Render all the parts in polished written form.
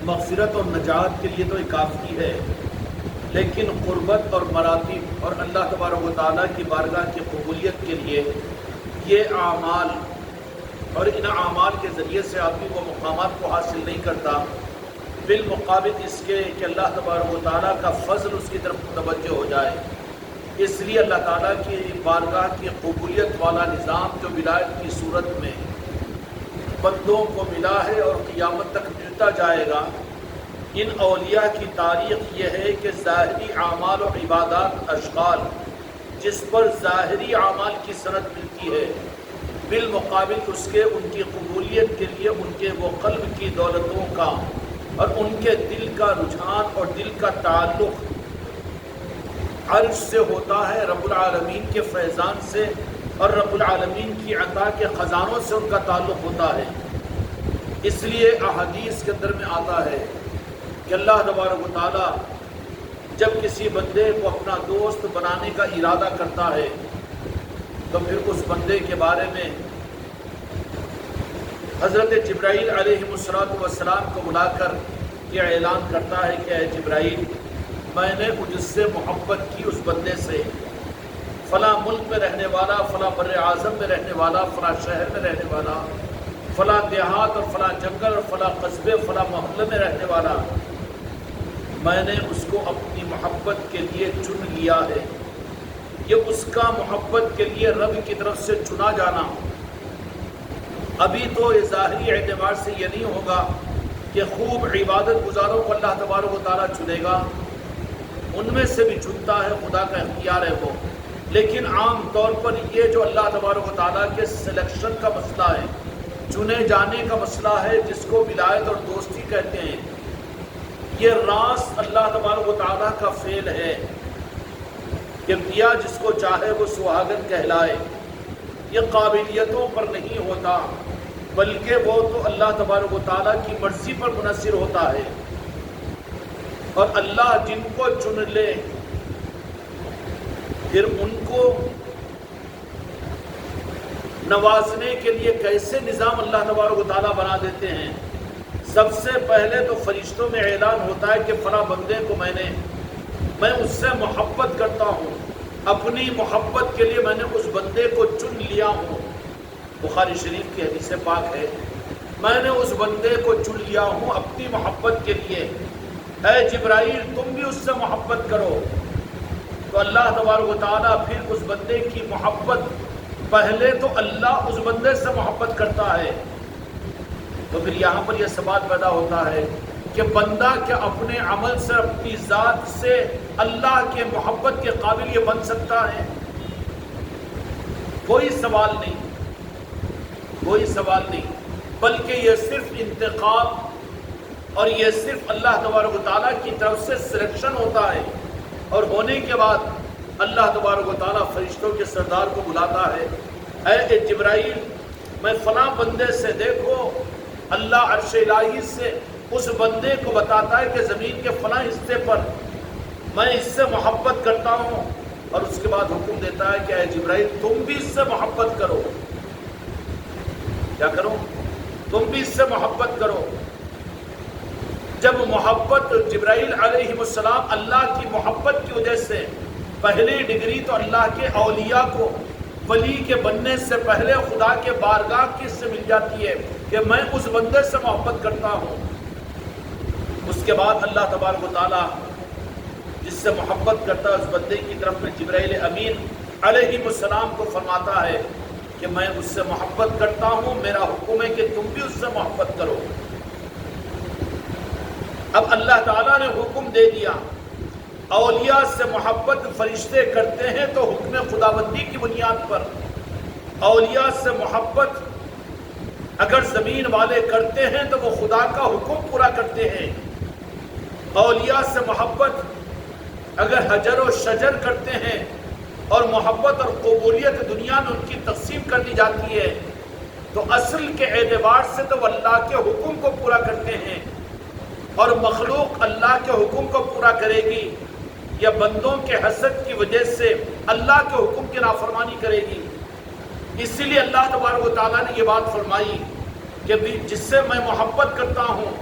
مغفرت اور نجات کے لیے تو یہ کافی ہے، لیکن قربت اور مراتب اور اللہ تبارک و تعالیٰ کی بارگاہ کی قبولیت کے لیے یہ اعمال اور ان اعمال کے ذریعے سے آدمی وہ مقامات کو حاصل نہیں کرتا، بالمقابل اس کے کہ اللہ تبارک و تعالیٰ کا فضل اس کی طرف متوجہ ہو جائے۔ اس لیے اللہ تعالیٰ کی بارگاہ کی قبولیت والا نظام جو ولایت کی صورت میں بندوں کو ملا ہے اور قیامت تک ملتا جائے گا، ان اولیاء کی تاریخ یہ ہے کہ ظاہری اعمال و عبادات اشغال جس پر ظاہری اعمال کی سند ملتی ہے، بالمقابل اس کے ان کی قبولیت کے لیے ان کے وہ قلب کی دولتوں کا اور ان کے دل کا رجحان اور دل کا تعلق عرش سے ہوتا ہے، رب العالمین کے فیضان سے اور رب العالمین کی عطا کے خزانوں سے ان کا تعلق ہوتا ہے۔ اس لیے احادیث کے اندر میں آتا ہے کہ اللہ تبارک و تعالیٰ جب کسی بندے کو اپنا دوست بنانے کا ارادہ کرتا ہے تو پھر اس بندے کے بارے میں حضرت جبرائیل علیہ السلام کو بلا کر یہ اعلان کرتا ہے کہ اے جبرائیل، میں نے مجھ سے محبت کی اس بندے سے، فلاں ملک میں رہنے والا، فلاں بر اعظم میں رہنے والا، فلاں شہر میں رہنے والا، فلاں دیہات اور فلاں جنگل اور فلاں قصبے فلاں محلے میں رہنے والا، میں نے اس کو اپنی محبت کے لیے چن لیا ہے۔ یہ اس کا محبت کے لیے رب کی طرف سے چنا جانا، ابھی تو یہ ظاہری اعتبار سے یہ نہیں ہوگا کہ خوب عبادت گزاروں کو اللہ تبارک و تعالیٰ چنے گا، ان میں سے بھی چنتا ہے، خدا کا اختیار ہے وہ، لیکن عام طور پر یہ جو اللہ تبارک و تعالیٰ کے سلیکشن کا مسئلہ ہے، چنے جانے کا مسئلہ ہے، جس کو ولایت اور دوستی کہتے ہیں، یہ راس اللہ تبارک و تعالیٰ کا فعل ہے کہ دیا جس کو چاہے وہ سہاگن کہلائے۔ یہ قابلیتوں پر نہیں ہوتا، بلکہ وہ تو اللہ تبارک و تعالیٰ کی مرضی پر منحصر ہوتا ہے، اور اللہ جن کو چن لے پھر ان کو نوازنے کے لیے کیسے نظام اللہ تبارک و تعالیٰ بنا دیتے ہیں۔ سب سے پہلے تو فرشتوں میں اعلان ہوتا ہے کہ فلاں بندے کو میں اس سے محبت کرتا ہوں، اپنی محبت کے لیے میں نے اس بندے کو چن لیا ہوں۔ بخاری شریف کی حدیث پاک ہے، میں نے اس بندے کو چن لیا ہوں اپنی محبت کے لیے، اے جبرائیل تم بھی اس سے محبت کرو۔ تو اللہ تبارک و تعالیٰ پھر اس بندے کی محبت، پہلے تو اللہ اس بندے سے محبت کرتا ہے، تو پھر یہاں پر یہ سوال پیدا ہوتا ہے کہ بندہ کیا اپنے عمل سے، اپنی ذات سے اللہ کے محبت کے قابل یہ بن سکتا ہے؟ کوئی سوال نہیں، کوئی سوال نہیں، بلکہ یہ صرف انتخاب اور یہ صرف اللہ تبارک و تعالیٰ کی طرف سے سلیکشن ہوتا ہے، اور ہونے کے بعد اللہ تبارک و تعالیٰ فرشتوں کے سردار کو بلاتا ہے، اے جبرائیل میں فلاں بندے سے، دیکھو اللہ عرش الہی سے اس بندے کو بتاتا ہے کہ زمین کے فلاں حصے پر میں اس سے محبت کرتا ہوں، اور اس کے بعد حکم دیتا ہے کہ اے جبرائیل تم بھی اس سے محبت کرو۔ کیا کرو؟ تم بھی اس سے محبت کرو۔ جب محبت جبرائیل علیہ السلام اللہ کی محبت کی وجہ سے، پہلی ڈگری تو اللہ کے اولیاء کو ولی کے بننے سے پہلے خدا کے بارگاہ کی سے مل جاتی ہے کہ میں اس بندے سے محبت کرتا ہوں۔ اس کے بعد اللہ تبارک و تعالیٰ جس سے محبت کرتا ہے اس بندے کی طرف میں جبرائیل امین علیہ السلام کو فرماتا ہے کہ میں اس سے محبت کرتا ہوں، میرا حکم ہے کہ تم بھی اس سے محبت کرو۔ اب اللہ تعالیٰ نے حکم دے دیا، اولیاء سے محبت فرشتے کرتے ہیں تو حکم خداوندی کی بنیاد پر، اولیاء سے محبت اگر زمین والے کرتے ہیں تو وہ خدا کا حکم پورا کرتے ہیں، اولیاء سے محبت اگر حجر و شجر کرتے ہیں اور محبت اور قبولیت دنیا میں ان کی تقسیم کر دی جاتی ہے تو اصل کے اعتبار سے تو وہ اللہ کے حکم کو پورا کرتے ہیں، اور مخلوق اللہ کے حکم کو پورا کرے گی یا بندوں کے حسد کی وجہ سے اللہ کے حکم کی نافرمانی کرے گی۔ اسی لیے اللہ تبارک و تعالیٰ نے یہ بات فرمائی کہ جس سے میں محبت کرتا ہوں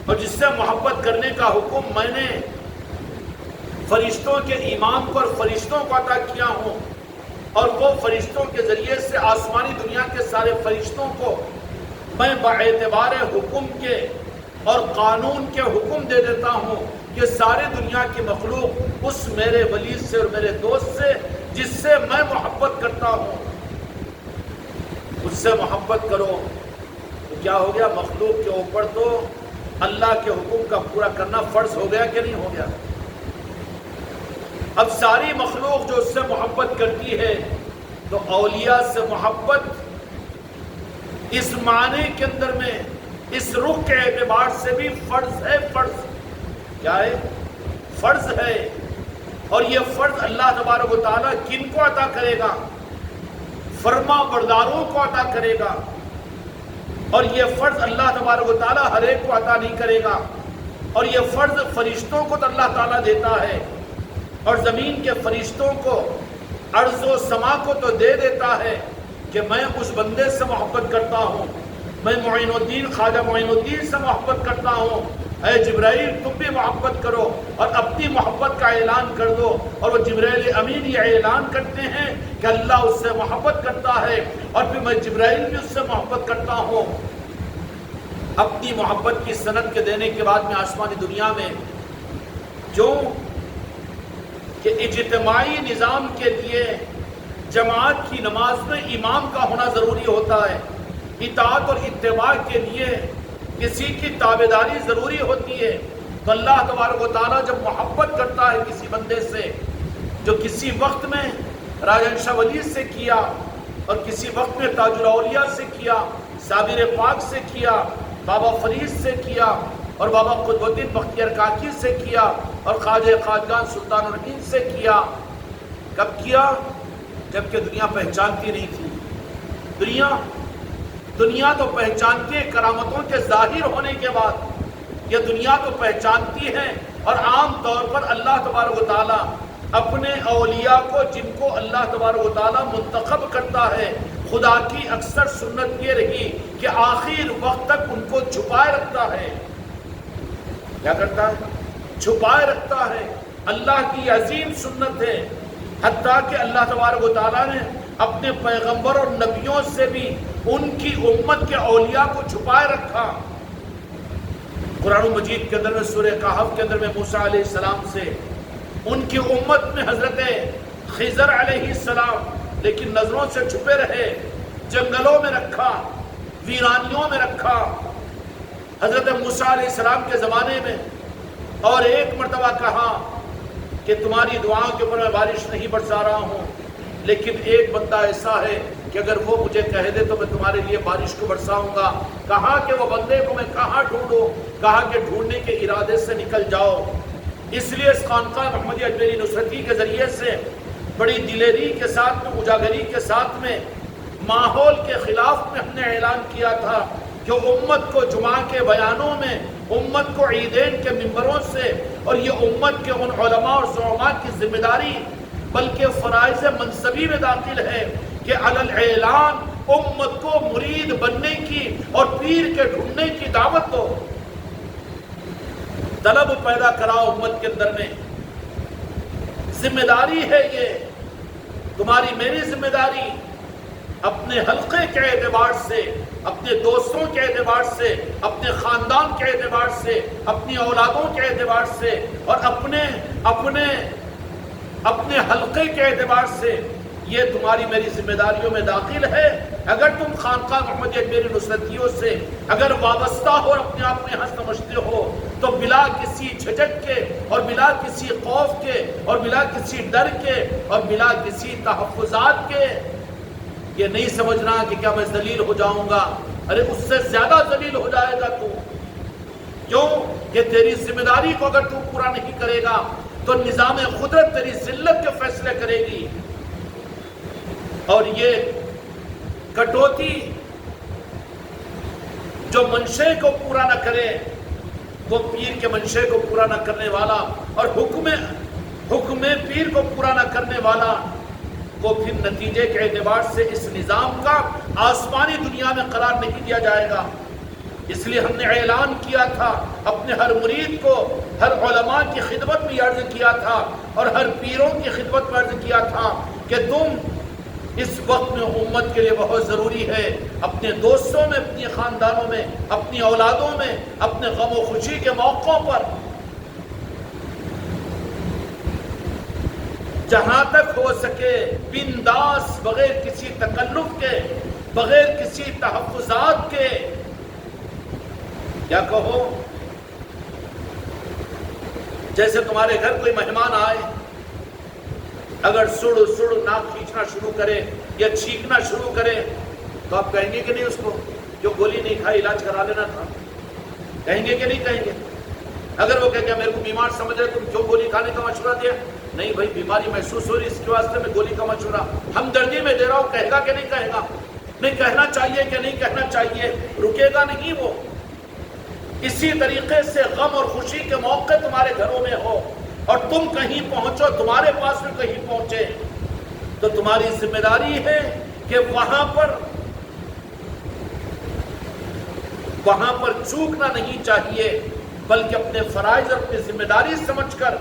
اور جس سے محبت کرنے کا حکم میں نے فرشتوں کے ایمان کو اور فرشتوں کو عطا کیا ہوں، اور وہ فرشتوں کے ذریعے سے آسمانی دنیا کے سارے فرشتوں کو میں باعتبار حکم کے اور قانون کے حکم دے دیتا ہوں کہ سارے دنیا کی مخلوق اس میرے ولی سے اور میرے دوست سے جس سے میں محبت کرتا ہوں اس سے محبت کرو۔ تو کیا ہو گیا؟ مخلوق کے اوپر تو اللہ کے حکم کا پورا کرنا فرض ہو گیا کہ نہیں ہو گیا؟ اب ساری مخلوق جو اس سے محبت کرتی ہے تو اولیاء سے محبت اس معنی کے اندر میں اس رخ کے اعتبار سے بھی فرض ہے۔ فرض کیا ہے؟ فرض ہے۔ اور یہ فرض اللہ تبارک و تعالیٰ کن کو عطا کرے گا؟ فرما برداروں کو عطا کرے گا۔ اور یہ فرض اللہ تبارک و تعالیٰ ہر ایک کو عطا نہیں کرے گا۔ اور یہ فرض فرشتوں کو تو اللہ تعالیٰ دیتا ہے، اور زمین کے فرشتوں کو، ارض و سما کو تو دے دیتا ہے کہ میں اس بندے سے محبت کرتا ہوں، میں معین الدین خواجہ معین الدین سے محبت کرتا ہوں، اے جبرائیل تم بھی محبت کرو اور اپنی محبت کا اعلان کر دو۔ اور وہ جبرائیل امین یہ اعلان کرتے ہیں کہ اللہ اس سے محبت کرتا ہے، اور پھر میں جبرائیل بھی اس سے محبت کرتا ہوں۔ اپنی محبت کی سند کے دینے کے بعد میں آسمانی دنیا میں کیوں کہ اجتماعی نظام کے لیے جماعت کی نماز میں امام کا ہونا ضروری ہوتا ہے، اطاعت اور اتباع کے لیے کسی کی تابعداری ضروری ہوتی ہے۔ تو اللہ تبارک و تعالیٰ جب محبت کرتا ہے کسی بندے سے، جو کسی وقت میں راجہ شاہ ولی سے کیا، اور کسی وقت میں تاج الاولیاء سے کیا، صابر پاک سے کیا، بابا فرید سے کیا، اور بابا قطب الدین بختیار کاکی سے کیا، اور خواجہ خواجگان سلطان الہند سے کیا۔ کب کیا؟ جبکہ دنیا پہچانتی نہیں تھی۔ دنیا تو پہچانتی ہے کرامتوں کے ظاہر ہونے کے بعد، یہ دنیا تو پہچانتی ہے۔ اور عام طور پر اللہ تبارک و تعالیٰ اپنے اولیاء کو، جن کو اللہ تبارک و تعالیٰ منتخب کرتا ہے، خدا کی اکثر سنت یہ رہی کہ آخر وقت تک ان کو چھپائے رکھتا ہے۔ کیا کرتا ہے؟ چھپائے رکھتا ہے۔ اللہ کی عظیم سنت ہے، حتیٰ کہ اللہ تبارک و تعالیٰ نے اپنے پیغمبر اور نبیوں سے بھی ان کی امت کے اولیاء کو چھپائے رکھا۔ قرآن مجید کے اندر میں سورہ کہف کے اندر میں موسیٰ علیہ السلام سے ان کی امت میں حضرت خضر علیہ السلام لیکن نظروں سے چھپے رہے، جنگلوں میں رکھا، ویرانیوں میں رکھا حضرت موسیٰ علیہ السلام کے زمانے میں، اور ایک مرتبہ کہا کہ تمہاری دعاؤں کے اوپر میں بارش نہیں برسا رہا ہوں، لیکن ایک بندہ ایسا ہے کہ اگر وہ مجھے کہہ دے تو میں تمہارے لیے بارش کو برساؤں گا۔ کہا کہ وہ بندے کو میں کہاں ڈھونڈوں؟ کہا کہ ڈھونڈنے کے ارادے سے نکل جاؤ۔ اس لیے اس خانقاہ محمدیہ اجمیری نصرتی کے ذریعے سے بڑی دلیری کے ساتھ میں، اجاگری کے ساتھ میں، ماحول کے خلاف میں ہم نے اعلان کیا تھا کہ امت کو جمعہ کے بیانوں میں، امت کو عیدین کے ممبروں سے، اور یہ امت کے ان علماء اور زعماء کی ذمہ داری بلکہ فرائض منصبی میں داخل ہے کہ علی الاعلان امت کو مرید بننے کی اور پیر کے ڈھونڈنے کی دعوت دو، طلب پیدا کراؤ امت کے اندر میں۔ ذمہ داری ہے یہ، تمہاری میری ذمہ داری، اپنے حلقے کے اعتبار سے، اپنے دوستوں کے اعتبار سے، اپنے خاندان کے اعتبار سے، اپنی اولادوں کے اعتبار سے، اور اپنے حلقے کے اعتبار سے، یہ تمہاری میری ذمہ داریوں میں داخل ہے۔ اگر تم خانقاہ محمدیہ اجمیری نصرتیوں سے اگر وابستہ ہو اور اپنے آپ میں حق سمجھتے ہو تو بلا کسی جھجک کے، اور بلا کسی خوف کے، اور بلا کسی ڈر کے، اور بلا کسی تحفظات کے یہ نہیں سمجھنا کہ کیا میں ذلیل ہو جاؤں گا۔ ارے اس سے زیادہ ذلیل ہو جائے گا تو، کیوں کہ تیری ذمہ داری کو اگر تو پورا نہیں کرے گا تو نظام قدرت تیری ذلت کے فیصلے کرے گی۔ اور یہ کٹوتی جو منشے کو پورا نہ کرے، وہ پیر کے منشے کو پورا نہ کرنے والا، اور حکم پیر کو پورا نہ کرنے والا، وہ پھر نتیجے کے اعتبار سے اس نظام کا آسمانی دنیا میں قرار نہیں دیا جائے گا۔ اس لیے ہم نے اعلان کیا تھا اپنے ہر مرید کو، ہر علماء کی خدمت میں عرض کیا تھا اور ہر پیروں کی خدمت میں عرض کیا تھا کہ تم اس وقت میں امت کے لیے بہت ضروری ہے اپنے دوستوں میں، اپنے خاندانوں میں، اپنی اولادوں میں، اپنے غم و خوشی کے موقعوں پر جہاں تک ہو سکے بنداس، بغیر کسی تکلف کے، بغیر کسی تحفظات کے، کیا کہو جیسے تمہارے گھر کوئی مہمان آئے، اگر سڑ ناک کھینچنا شروع کرے یا چھینکنا شروع کرے تو آپ کہیں گے کہ نہیں اس کو جو گولی نہیں کھائی علاج کرا لینا تھا؟ کہیں گے کہ نہیں کہیں گے؟ اگر وہ کہے کہ میرے کو بیمار سمجھ رہے تم کیوں گولی کھانے کا مشورہ دیا؟ نہیں بھائی بیماری محسوس ہو رہی اس کے واسطے میں گولی کا مشورہ ہمدردی میں دے رہا ہوں، کہے گا کہ نہیں کہے گا؟ نہیں کہنا چاہیے کہ نہیں کہنا چاہیے؟ رکے گا نہیں وہ۔ اسی طریقے سے غم اور خوشی کے موقع تمہارے گھروں میں ہو اور تم کہیں پہنچو، تمہارے پاس میں کہیں پہنچے تو تمہاری ذمہ داری ہے کہ وہاں پر چوکنا نہیں چاہیے، بلکہ اپنے فرائض اور اپنی ذمہ داری سمجھ کر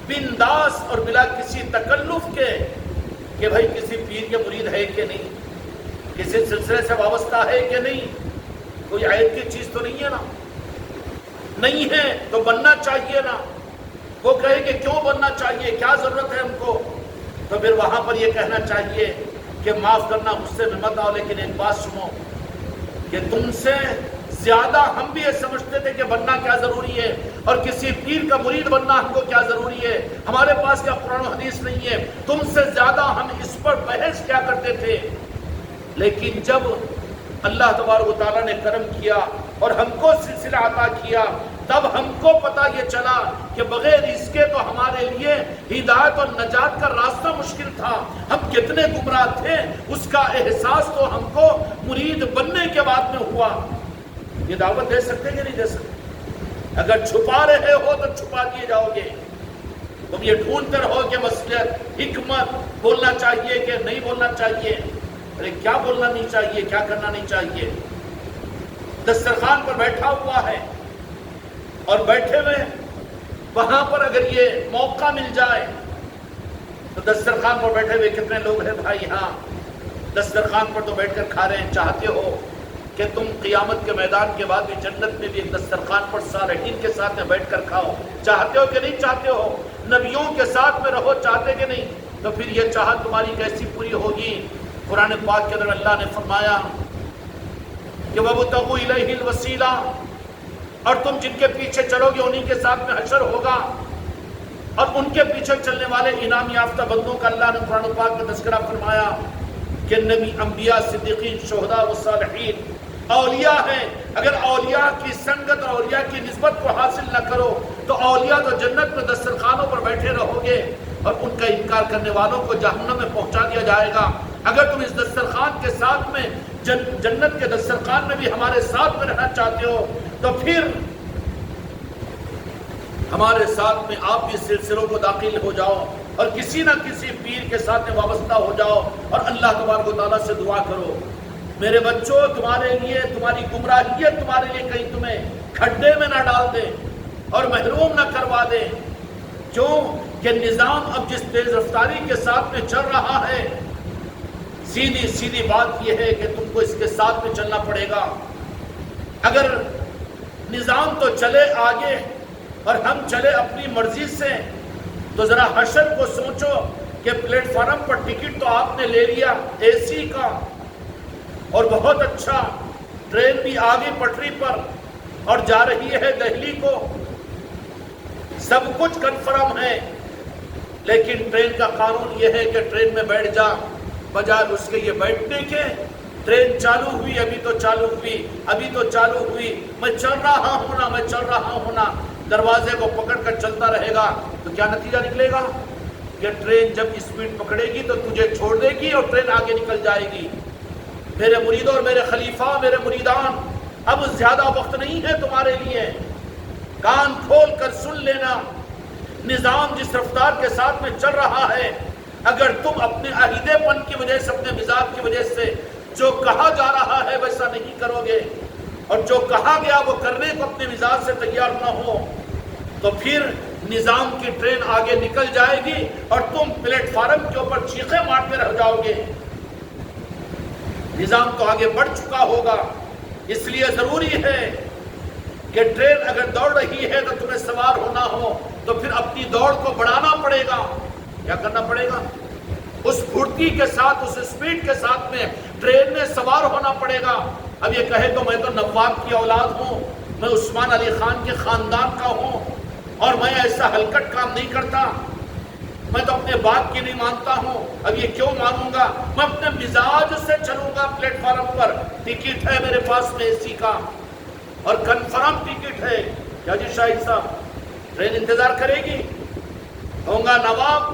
بنداس اور بلا کسی تکلف کے کہ بھائی کسی پیر کے مرید ہے کہ نہیں، کسی سلسلے سے وابستہ ہے کہ نہیں، کوئی عیب کی چیز تو نہیں ہے نا؟ نہیں ہے تو بننا چاہیے نا۔ وہ کہے کہ کیوں بننا چاہیے، کیا ضرورت ہے ہم کو؟ تو پھر وہاں پر یہ کہنا چاہیے کہ معاف کرنا، غصے میں مت آؤ، لیکن ایک بات سنو کہ تم سے زیادہ ہم بھی یہ سمجھتے تھے کہ بننا کیا ضروری ہے اور کسی پیر کا مرید بننا ہم کو کیا ضروری ہے، ہمارے پاس کیا قرآن و حدیث نہیں ہے، تم سے زیادہ ہم اس پر بحث کیا کرتے تھے۔ لیکن جب اللہ تبارک و تعالیٰ نے کرم کیا اور ہم کو سلسلہ عطا کیا، تب ہم کو پتہ یہ چلا کہ بغیر اس کے تو ہمارے لیے ہدایت اور نجات کا راستہ مشکل تھا، ہم کتنے گمراہ تھے، اس کا احساس تو ہم کو مرید بننے کے بعد میں ہوا۔ یہ دعوت دے سکتے کہ نہیں دے سکتے؟ اگر چھپا رہے ہو تو چھپا دیے جاؤ گے، تم یہ ڈھونڈتے رہو کہ مصلحت، حکمت، بولنا چاہیے کہ نہیں بولنا چاہیے۔ ارے کیا بولنا نہیں چاہیے، کیا کرنا نہیں چاہیے؟ دسترخوان پر بیٹھا ہوا ہے اور بیٹھے ہوئے وہاں پر اگر یہ موقع مل جائے تو دسترخوان پر بیٹھے ہوئے کتنے لوگ ہیں بھائی؟ ہاں دسترخوان پر تو بیٹھ کر کھا رہے ہیں، چاہتے ہو کہ تم قیامت کے میدان کے بعد بھی جنت میں بھی ایک دسترخوان پر صالحین کے ساتھ میں بیٹھ کر کھاؤ، چاہتے ہو کہ نہیں چاہتے ہو؟ نبیوں کے ساتھ میں رہو، چاہتے کہ نہیں؟ تو پھر یہ چاہت تمہاری کیسی پوری ہوگی؟ قرآن پاک کے اندر اللہ نے فرمایا کہ وَابْتَغُوا إِلَيْهِ الْوَسِيلَةَ، اور تم جن کے پیچھے چلو گے انہی کے ساتھ میں حشر ہوگا، اور ان کے پیچھے چلنے والے انعام یافتہ بندوں کا اللہ نے قرآن پاک میں تذکرہ فرمایا کہ نبی، انبیاء، صدیقین، شہداء و صالحین اولیاء ہیں۔ اگر اولیاء کی سنگت اور اولیاء کی نسبت کو حاصل نہ کرو تو اولیاء تو جنت میں دسترخوانوں پر بیٹھے رہو گے اور ان کا انکار کرنے والوں کو جہنم میں پہنچا دیا جائے گا۔ اگر تم اس دسترخوان کے ساتھ میں جنت کے دسترخوان میں بھی ہمارے ساتھ میں رہنا چاہتے ہو تو پھر ہمارے ساتھ میں آپ بھی سلسلوں کو داخل ہو جاؤ اور کسی نہ کسی پیر کے ساتھ میں وابستہ ہو جاؤ اور اللہ تبارک و تعالیٰ سے دعا کرو۔ میرے بچوں، تمہارے لیے تمہاری گمراہیت تمہارے لیے کہیں تمہیں کھڈے میں نہ ڈال دے اور محروم نہ کروا دے، کیوں کہ نظام اب جس تیز رفتاری کے ساتھ میں چل رہا ہے، سیدھی بات یہ ہے کہ تم کو اس کے ساتھ میں چلنا پڑے گا۔ اگر نظام تو چلے آگے اور ہم چلے اپنی مرضی سے تو ذرا حشر کو سوچو کہ پلیٹ فارم پر ٹکٹ تو آپ نے لے لیا اے سی کا اور بہت اچھا، ٹرین بھی آگے پٹری پر اور جا رہی ہے دہلی کو، سب کچھ کنفرم ہے، لیکن ٹرین کا قانون یہ ہے کہ ٹرین میں بیٹھ جا، بجائے اس کے یہ بیٹھنے کے ٹرین چالو ہوئی، ابھی تو چالو ہوئی، میں چل رہا ہوں نا، دروازے کو پکڑ کر چلتا رہے گا تو کیا نتیجہ نکلے گا کہ ٹرین جب اسپیڈ پکڑے گی تو تجھے چھوڑ دے گی اور ٹرین آگے نکل جائے گی۔ میرے مریدوں اور میرے خلیفہ، میرے مریدان، اب زیادہ وقت نہیں ہے تمہارے لیے، کان کھول کر سن لینا، نظام جس رفتار کے ساتھ میں چل رہا ہے، اگر تم اپنے عہدے پن کی وجہ سے، اپنے مزاج کی وجہ سے جو کہا جا رہا ہے ویسا نہیں کرو گے اور جو کہا گیا وہ کرنے کو اپنے مزاج سے تیار نہ ہو تو پھر نظام کی ٹرین آگے نکل جائے گی اور تم پلیٹ فارم کے اوپر چیخیں مارتے رہ جاؤ گے۔ نظام تو آگے بڑھ چکا ہوگا، اس لیے ضروری ہے کہ ٹرین اگر دوڑ رہی ہے تو تمہیں سوار ہونا ہو تو پھر اپنی دوڑ کو بڑھانا پڑے گا۔ کیا کرنا پڑے گا؟ اس پھرتی کے ساتھ، اس سپیڈ کے ساتھ میں ٹرین میں سوار ہونا پڑے گا۔ اب یہ کہے تو میں تو نواب کی اولاد ہوں، میں عثمان علی خان کے خاندان کا ہوں اور میں ایسا ہلکٹ کام نہیں کرتا، میں تو اپنے باپ کی نہیں مانتا ہوں، اب یہ کیوں مانوں گا؟ میں اپنے مزاج سے چلوں گا پلیٹ فارم پر، ٹکٹ ہے میرے پاس میں اے سی کا اور کنفرم ٹکٹ ہے۔ کیا جی شاہد صاحب، ٹرین انتظار کرے گی، ہوں گا نواب،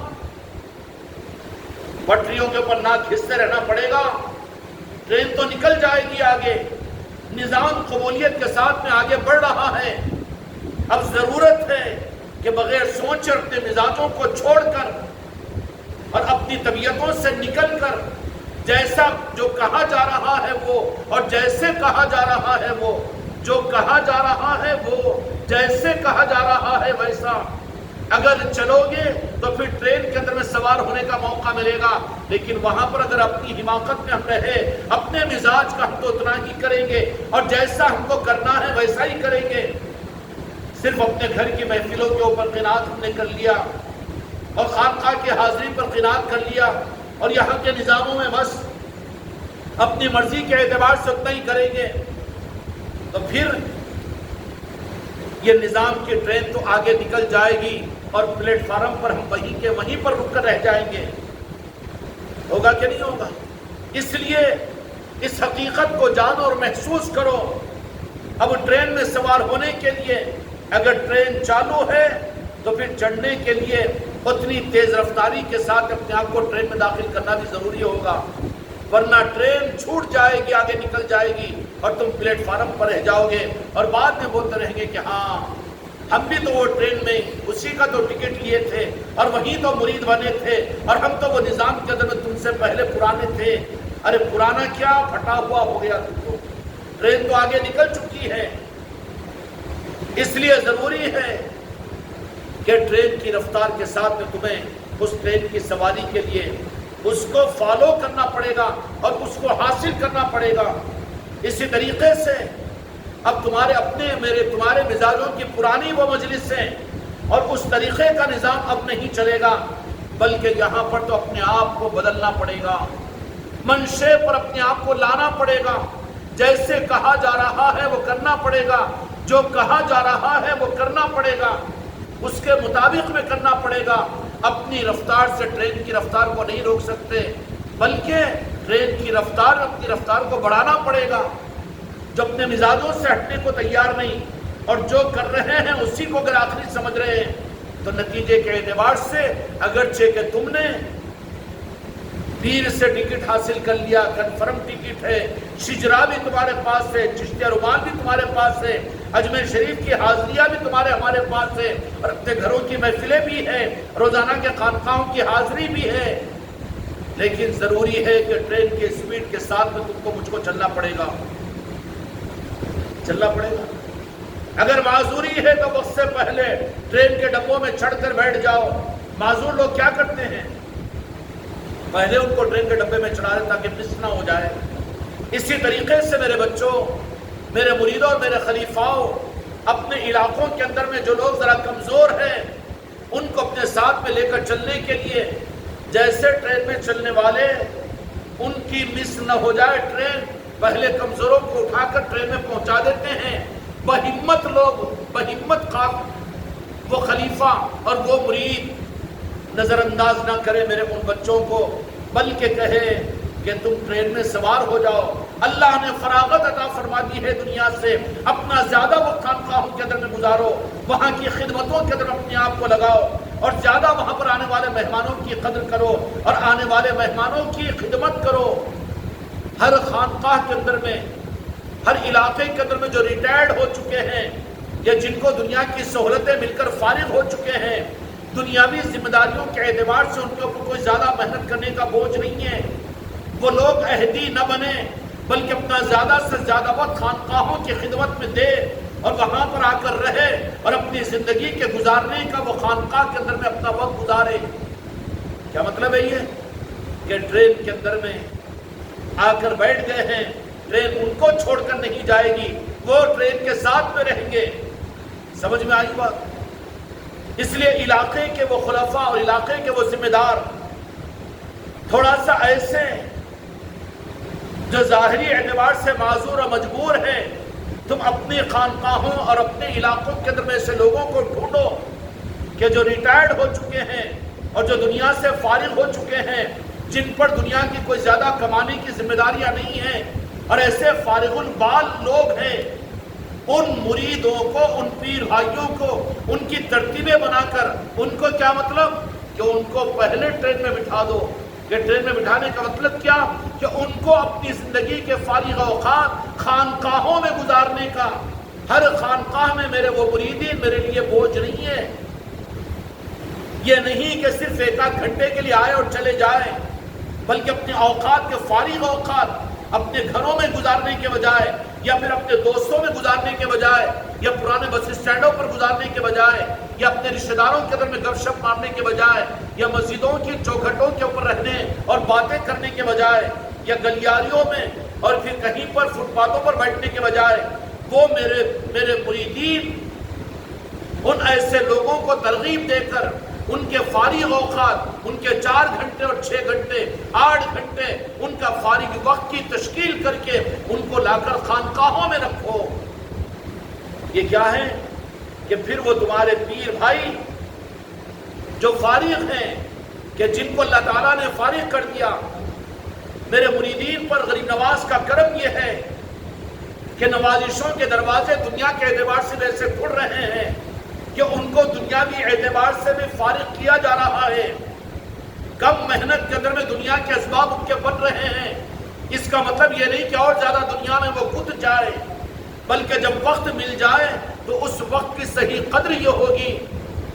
پٹریوں کے اوپر ناک گھستے رہنا پڑے گا، ٹرین تو نکل جائے گی آگے، نظام قبولیت کے ساتھ میں آگے بڑھ رہا ہے۔ اب ضرورت ہے کہ بغیر سوچے اپنے مزاجوں کو چھوڑ کر اور اپنی طبیعتوں سے نکل کر جیسا جو کہا جا رہا ہے وہ اور جیسے کہا جا رہا ہے وہ، جو کہا جا رہا ہے وہ جیسے کہا جا رہا ہے ویسا اگر چلو گے تو پھر ٹرین کے اندر میں سوار ہونے کا موقع ملے گا، لیکن وہاں پر اگر اپنی حماقت میں ہم رہے، اپنے مزاج کا ہم تو اتنا ہی کریں گے اور جیسا ہم کو کرنا ہے ویسا ہی کریں گے۔ صرف اپنے گھر کی محفلوں کے اوپر قناعت ہم نے کر لیا اور خانقاہ کی حاضری پر قناعت کر لیا اور یہاں کے نظاموں میں بس اپنی مرضی کے اعتبار سے اتنا ہی کریں گے، تو پھر یہ نظام کی ٹرین تو آگے نکل جائے گی اور پلیٹ فارم پر ہم وہیں کے وہیں پر رک کر رہ جائیں گے۔ ہوگا کہ نہیں ہوگا؟ اس لیے اس حقیقت کو جانو اور محسوس کرو۔ اب ٹرین میں سوار ہونے کے لیے اگر ٹرین چالو ہے تو پھر چڑھنے کے لیے اتنی تیز رفتاری کے ساتھ اپنے آپ کو ٹرین میں داخل کرنا بھی ضروری ہوگا، ورنہ ٹرین چھوٹ جائے گی، آگے نکل جائے گی اور تم پلیٹ فارم پر رہ جاؤ گے اور بعد میں بولتے رہیں گے کہ ہاں ہم بھی تو وہ ٹرین میں اسی کا تو ٹکٹ لیے تھے اور وہیں تو مرید بنے تھے اور ہم تو وہ نظام کے اندر میں تم سے پہلے پرانے تھے۔ ارے پرانا کیا، پھٹا ہوا ہو گیا تم کو، ٹرین تو آگے نکل چکی ہے۔ اس لیے ضروری ہے کہ ٹرین کی رفتار کے ساتھ میں تمہیں اس ٹرین کی سواری کے لیے اس کو فالو کرنا پڑے گا اور اس کو حاصل کرنا پڑے گا۔ اسی طریقے سے اب تمہارے اپنے تمہارے مزاجوں کی پرانی وہ مجلسیں اور اس طریقے کا نظام اب نہیں چلے گا، بلکہ یہاں پر تو اپنے آپ کو بدلنا پڑے گا، منشے پر اپنے آپ کو لانا پڑے گا، جیسے کہا جا رہا ہے وہ کرنا پڑے گا، جو کہا جا رہا ہے وہ کرنا پڑے گا، اس کے مطابق میں کرنا پڑے گا۔ اپنی رفتار سے ٹرین کی رفتار کو نہیں روک سکتے، بلکہ ٹرین کی رفتار اپنی رفتار کو بڑھانا پڑے گا۔ جو اپنے مزاجوں سے ہٹنے کو تیار نہیں اور جو کر رہے ہیں اسی کو اگر آخری سمجھ رہے ہیں تو نتیجے کے اعتبار سے اگرچہ کہ تم نے پیر سے ٹکٹ حاصل کر لیا، کنفرم ٹکٹ ہے، شجرا بھی تمہارے پاس ہے، چشتیہ رومال بھی تمہارے پاس ہے، اجمیر شریف کی حاضریاں بھی ہمارے پاس ہے اور اپنے گھروں کی محفلیں بھی ہیں، روزانہ کے خانقاہوں کی حاضری بھی ہے، لیکن ضروری ہے کہ ٹرین کے سپیڈ کے ساتھ میں تم کو مجھ کو چلنا پڑے گا، چلنا پڑے گا۔ اگر معذوری ہے تو وقت سے پہلے ٹرین کے ڈبوں میں چڑھ کر بیٹھ جاؤ۔ معذور لوگ کیا کرتے ہیں؟ پہلے ان کو ٹرین کے ڈبے میں چڑھا دیں تاکہ مس نہ ہو جائے۔ اسی طریقے سے میرے بچوں، میرے مریدوں اور میرے خلیفاؤں، اپنے علاقوں کے اندر میں جو لوگ ذرا کمزور ہیں ان کو اپنے ساتھ میں لے کر چلنے کے لیے، جیسے ٹرین میں چلنے والے ان کی مس نہ ہو جائے ٹرین، پہلے کمزوروں کو اٹھا کر ٹرین میں پہنچا دیتے ہیں۔ بہمت لوگ، بہمت وہ خلیفہ اور وہ مرید نظر انداز نہ کرے میرے ان بچوں کو، بلکہ کہے کہ تم ٹرین میں سوار ہو جاؤ۔ اللہ نے فراغت عطا فرما دی ہے دنیا سے، اپنا زیادہ وقت خانقاہوں کے اندر میں گزارو، وہاں کی خدمتوں کے اندر اپنے آپ کو لگاؤ اور زیادہ وہاں پر آنے والے مہمانوں کی قدر کرو اور آنے والے مہمانوں کی خدمت کرو۔ ہر خانقاہ کے اندر میں، ہر علاقے کے اندر میں جو ریٹائرڈ ہو چکے ہیں یا جن کو دنیا کی سہولتیں مل کر فارغ ہو چکے ہیں، دنیاوی ذمہ داریوں کے اعتبار سے ان کے اوپر کوئی زیادہ محنت کرنے کا بوجھ نہیں ہے، وہ لوگ عہدی نہ بنے، بلکہ اپنا زیادہ سے زیادہ وقت خانقاہوں کی خدمت میں دے اور وہاں پر آ کر رہے اور اپنی زندگی کے گزارنے کا وہ خانقاہ کے اندر میں اپنا وقت گزارے۔ کیا مطلب ہے یہ کہ ٹرین کے اندر میں آ کر بیٹھ گئے ہیں، ٹرین ان کو چھوڑ کر نہیں جائے گی، وہ ٹرین کے ساتھ میں رہیں گے۔ سمجھ میں آئی بات؟ اس لیے علاقے کے وہ خلفاء اور علاقے کے وہ ذمہ دار تھوڑا سا ایسے جو ظاہری اعتبار سے معذور اور مجبور ہیں، تم اپنی خانقاہوں اور اپنے علاقوں کے اندر میں ایسے لوگوں کو ڈھونڈو کہ جو ریٹائرڈ ہو چکے ہیں اور جو دنیا سے فارغ ہو چکے ہیں، جن پر دنیا کی کوئی زیادہ کمانے کی ذمہ داریاں نہیں ہیں اور ایسے فارغ البال لوگ ہیں، ان مریدوں کو، ان پیر بھائیوں کو ان کی ترتیبیں بنا کر ان کو کیا مطلب کہ ان کو پہلے ٹرین میں بٹھا دو۔ کہ ٹرین میں بٹھانے کا مطلب کیا کہ ان کو اپنی زندگی کے فارغ اوقات خانقاہوں میں گزارنے کا۔ ہر خانقاہ میں میرے وہ مریدین میرے لیے بوجھ نہیں ہے، یہ نہیں کہ صرف ایک آدھ گھنٹے کے لیے آئے اور چلے جائیں، بلکہ اپنے اوقات کے فارغ اوقات اپنے گھروں میں گزارنے کے بجائے یا پھر اپنے دوستوں میں گزارنے کے بجائے یا پرانے بس اسٹینڈوں پر گزارنے کے بجائے یا اپنے رشتہ داروں کے اندر میں گپ شپ مارنے کے بجائے یا مسجدوں کی چوکھٹوں کے اوپر رہنے اور باتیں کرنے کے بجائے یا گلیاریوں میں اور پھر کہیں پر فٹ پاتھوں پر بیٹھنے کے بجائے، وہ میرے مریدین ان ایسے لوگوں کو ترغیب دے کر ان کے فارغ اوقات، ان کے 4 گھنٹے اور 6 گھنٹے 8 گھنٹے ان کا فارغ وقت کی تشکیل کر کے ان کو لا کر خانقاہوں میں رکھو۔ یہ کیا ہے کہ پھر وہ تمہارے پیر بھائی جو فارغ ہیں، کہ جن کو اللہ تعالیٰ نے فارغ کر دیا، میرے مریدین پر غریب نواز کا کرم یہ ہے کہ نوازشوں کے دروازے دنیا کے اعتبار سے ویسے کھل رہے ہیں کہ ان کو دنیاوی اعتبار سے بھی فارغ کیا جا رہا ہے۔ کم محنت کے اندر میں دنیا کے اسباب ان کے بن رہے ہیں۔ اس کا مطلب یہ نہیں کہ اور زیادہ دنیا میں وہ کود جائے، بلکہ جب وقت مل جائے تو اس وقت کی صحیح قدر یہ ہوگی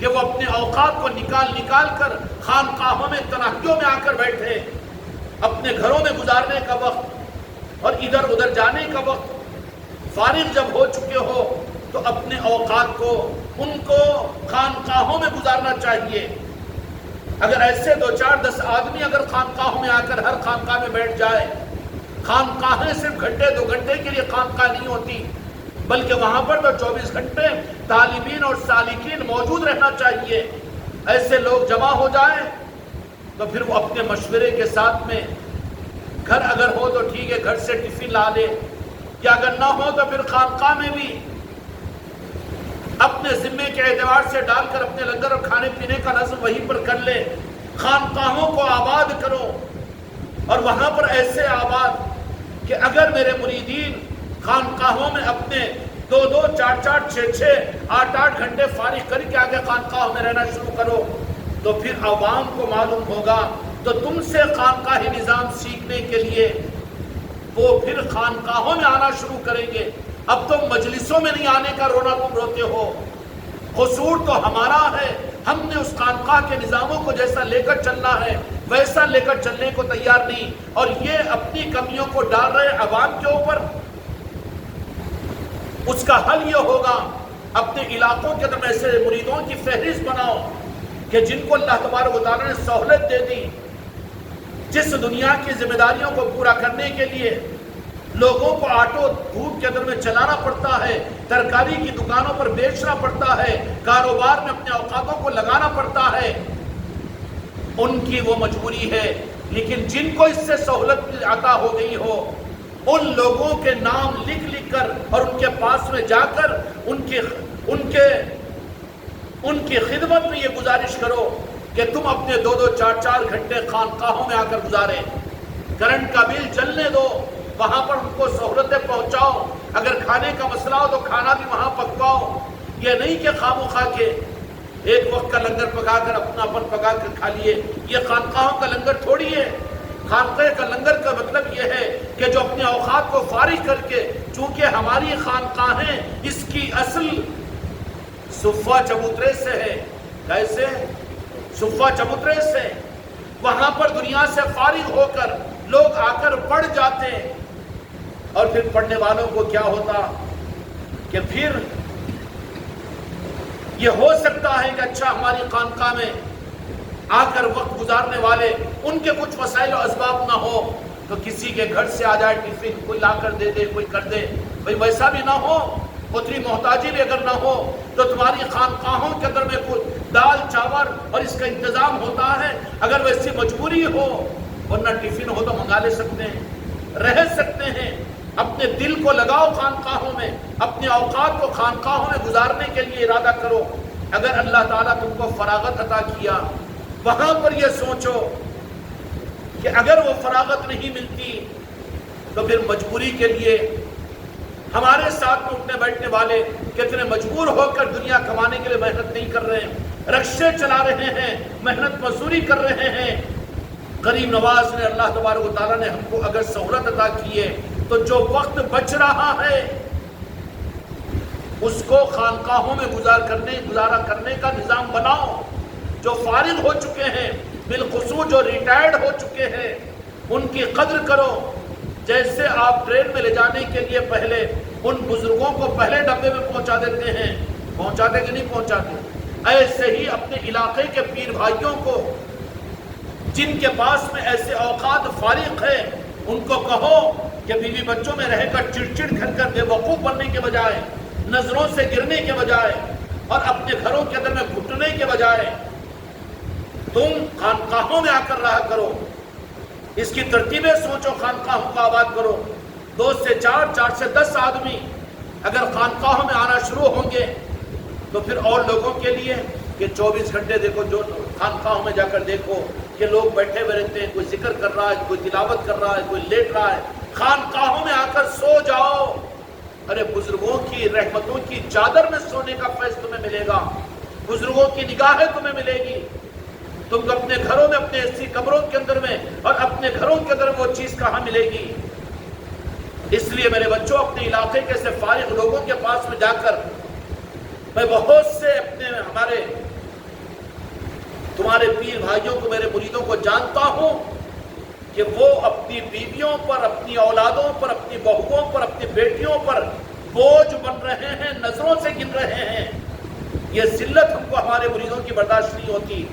کہ وہ اپنے اوقات کو نکال کر خانقاہوں میں تنہیوں میں آ کر بیٹھے، اپنے گھروں میں گزارنے کا وقت اور ادھر ادھر جانے کا وقت فارغ جب ہو چکے ہو تو اپنے اوقات کو ان کو خانقاہوں میں گزارنا چاہیے۔ اگر ایسے 2 4 10 آدمی اگر خانقاہوں میں آ کر ہر خانقاہ میں بیٹھ جائے، خانقاہیں صرف گھنٹے 2 گھنٹے کے لیے خانقاہ نہیں ہوتی، بلکہ وہاں پر تو 24 گھنٹے طالبین اور سالکین موجود رہنا چاہیے۔ ایسے لوگ جمع ہو جائیں تو پھر وہ اپنے مشورے کے ساتھ میں، گھر اگر ہو تو ٹھیک ہے گھر سے ٹفن لا لے، یا اگر نہ ہو تو پھر خانقاہ میں بھی اپنے ذمے کے اعتبار سے ڈال کر اپنے لنگر اور کھانے پینے کا نظم وہیں پر کر لے۔ خانقاہوں کو آباد کرو اور وہاں پر ایسے آباد کہ اگر میرے مریدین خانقاہوں میں اپنے 2 2 4 4 6 6 8 8 گھنٹے فارغ کر کے آگے خانقاہوں میں رہنا شروع کرو تو پھر عوام کو معلوم ہوگا، تو تم سے خانقاہی نظام سیکھنے کے لیے وہ پھر خانقاہوں میں آنا شروع کریں گے۔ اب تم مجلسوں میں نہیں آنے کا رونا تم روتے ہو، قصور تو ہمارا ہے، ہم نے اس خانقاہ کے نظاموں کو جیسا لے کر چلنا ہے ویسا لے کر چلنے کو تیار نہیں، اور یہ اپنی کمیوں کو ڈال رہے عوام کے اوپر۔ اس کا حل یہ ہوگا اپنے علاقوں کے اندر ایسے مریدوں کی فہرست بناؤ کہ جن کو اللہ تبارک و تعالیٰ نے سہولت دے دی، جس دنیا کی ذمہ داریوں کو پورا کرنے کے لیے لوگوں کو آٹو دھوپ کے اندر میں چلانا پڑتا ہے، ترکاری کی دکانوں پر بیچنا پڑتا ہے، کاروبار میں اپنے اوقاتوں کو لگانا پڑتا ہے، ان کی وہ مجبوری ہے۔ لیکن جن کو اس سے سہولت عطا ہو گئی ہو، ان لوگوں کے نام لکھ کر اور ان کے پاس میں جا کر ان کی خدمت میں یہ گزارش کرو کہ تم اپنے 2 2 4 4 گھنٹے خانقاہوں میں آ کر گزارے، کرنٹ کا بل چلنے دو، وہاں پر ان کو سہولتیں پہنچاؤ، اگر کھانے کا مسئلہ ہو تو کھانا بھی وہاں پکواؤ۔ یہ نہیں کہ خاموخواہ کے ایک وقت کا لنگر پکا کر اپنا پکا کر کھا لیے، یہ خانقاہوں کا لنگر تھوڑی ہے۔ خانقاہ کا لنگر کا مطلب یہ ہے کہ جو اپنے اوقات کو فارغ کر کے، چونکہ ہماری خانقاہیں اس کی اصل صفہ چبوترے سے ہے۔ کیسے؟ صفہ چبوترے سے، وہاں پر دنیا سے فارغ ہو کر لوگ آ کر پڑھ جاتے ہیں، اور پھر پڑھنے والوں کو کیا ہوتا کہ پھر یہ ہو سکتا ہے کہ اچھا ہماری خانقاہ میں آ کر وقت گزارنے والے ان کے کچھ وسائل و اسباب نہ ہو تو کسی کے گھر سے آ جائے ٹفن، کوئی لا کر دے دے، کوئی کر دے، بھئی ویسا بھی نہ ہو، اتنی محتاجی بھی اگر نہ ہو تو تمہاری خانقاہوں کے اندر میں کچھ دال چاول اور اس کا انتظام ہوتا ہے، اگر ویسی مجبوری ہو، ورنہ ٹفن ہو تو منگا لے سکتے ہیں، رہ سکتے ہیں۔ اپنے دل کو لگاؤ خانقاہوں میں، اپنے اوقات کو خانقاہوں میں گزارنے کے لیے ارادہ کرو۔ اگر اللہ تعالیٰ تم کو فراغت عطا کیا، وہاں پر یہ سوچو کہ اگر وہ فراغت نہیں ملتی تو پھر مجبوری کے لیے ہمارے ساتھ میں اٹھنے بیٹھنے والے کتنے مجبور ہو کر دنیا کمانے کے لیے محنت نہیں کر رہے ہیں، رکشے چلا رہے ہیں، محنت مزدوری کر رہے ہیں۔ غریب نواز نے اللہ تبارک و تعالیٰ نے ہم کو اگر سہولت عطا کی ہے تو جو وقت بچ رہا ہے اس کو خانقاہوں میں گزارا کرنے کا نظام بناؤ۔ جو فارغ ہو چکے ہیں، بالخصوص جو ریٹائرڈ ہو چکے ہیں، ان کی قدر کرو۔ جیسے آپ ٹرین میں لے جانے کے لیے پہلے ان بزرگوں کو پہلے ڈبے میں پہنچا دیتے ہیں، پہنچاتے کہ نہیں پہنچاتے، ایسے ہی اپنے علاقے کے پیر بھائیوں کو جن کے پاس میں ایسے اوقات فارغ ہیں ان کو کہو کہ بیوی بچوں میں رہ کر چڑچڑ کر بے وقوف بننے کے بجائے، نظروں سے گرنے کے بجائے اور اپنے گھروں کے اندر میں گھٹنے کے بجائے تم خانقاہوں میں آ کر رہا کرو۔ اس کی ترتیبیں سوچو، خانقاہوں کو آباد کرو۔ 2 سے 4، 4 سے 10 آدمی اگر خانقاہوں میں آنا شروع ہوں گے تو پھر اور لوگوں کے لیے کہ 24 گھنٹے دیکھو، جو خانقاہوں میں جا کر دیکھو کہ لوگ بیٹھے ہوئے رہتے ہیں، کوئی ذکر کر رہا ہے، کوئی تلاوت کر رہا ہے، کوئی لیٹ رہا ہے۔ خانقاہوں میں آ کر سو جاؤ۔ ارے بزرگوں کی رحمتوں کی چادر میں سونے کا فیض تمہیں ملے گا، بزرگوں کی نگاہیں تمہیں ملے گی۔ تم اپنے گھروں میں، اپنے ایسی کمروں کے اندر میں اور اپنے گھروں کے اندر وہ چیز کہاں ملے گی؟ اس لیے میرے بچوں، اپنے علاقے کے سے فارغ لوگوں کے پاس میں جا کر میں بہت سے اپنے تمہارے پیر بھائیوں کو، میرے مریدوں کو جانتا ہوں کہ وہ اپنی بیویوں پر، اپنی اولادوں پر، اپنی بہوؤں پر، اپنی بیٹیوں پر بوجھ بن رہے ہیں، نظروں سے گن رہے ہیں۔ یہ ذلت ہم کو ہمارے مریدوں کی برداشت نہیں ہوتی۔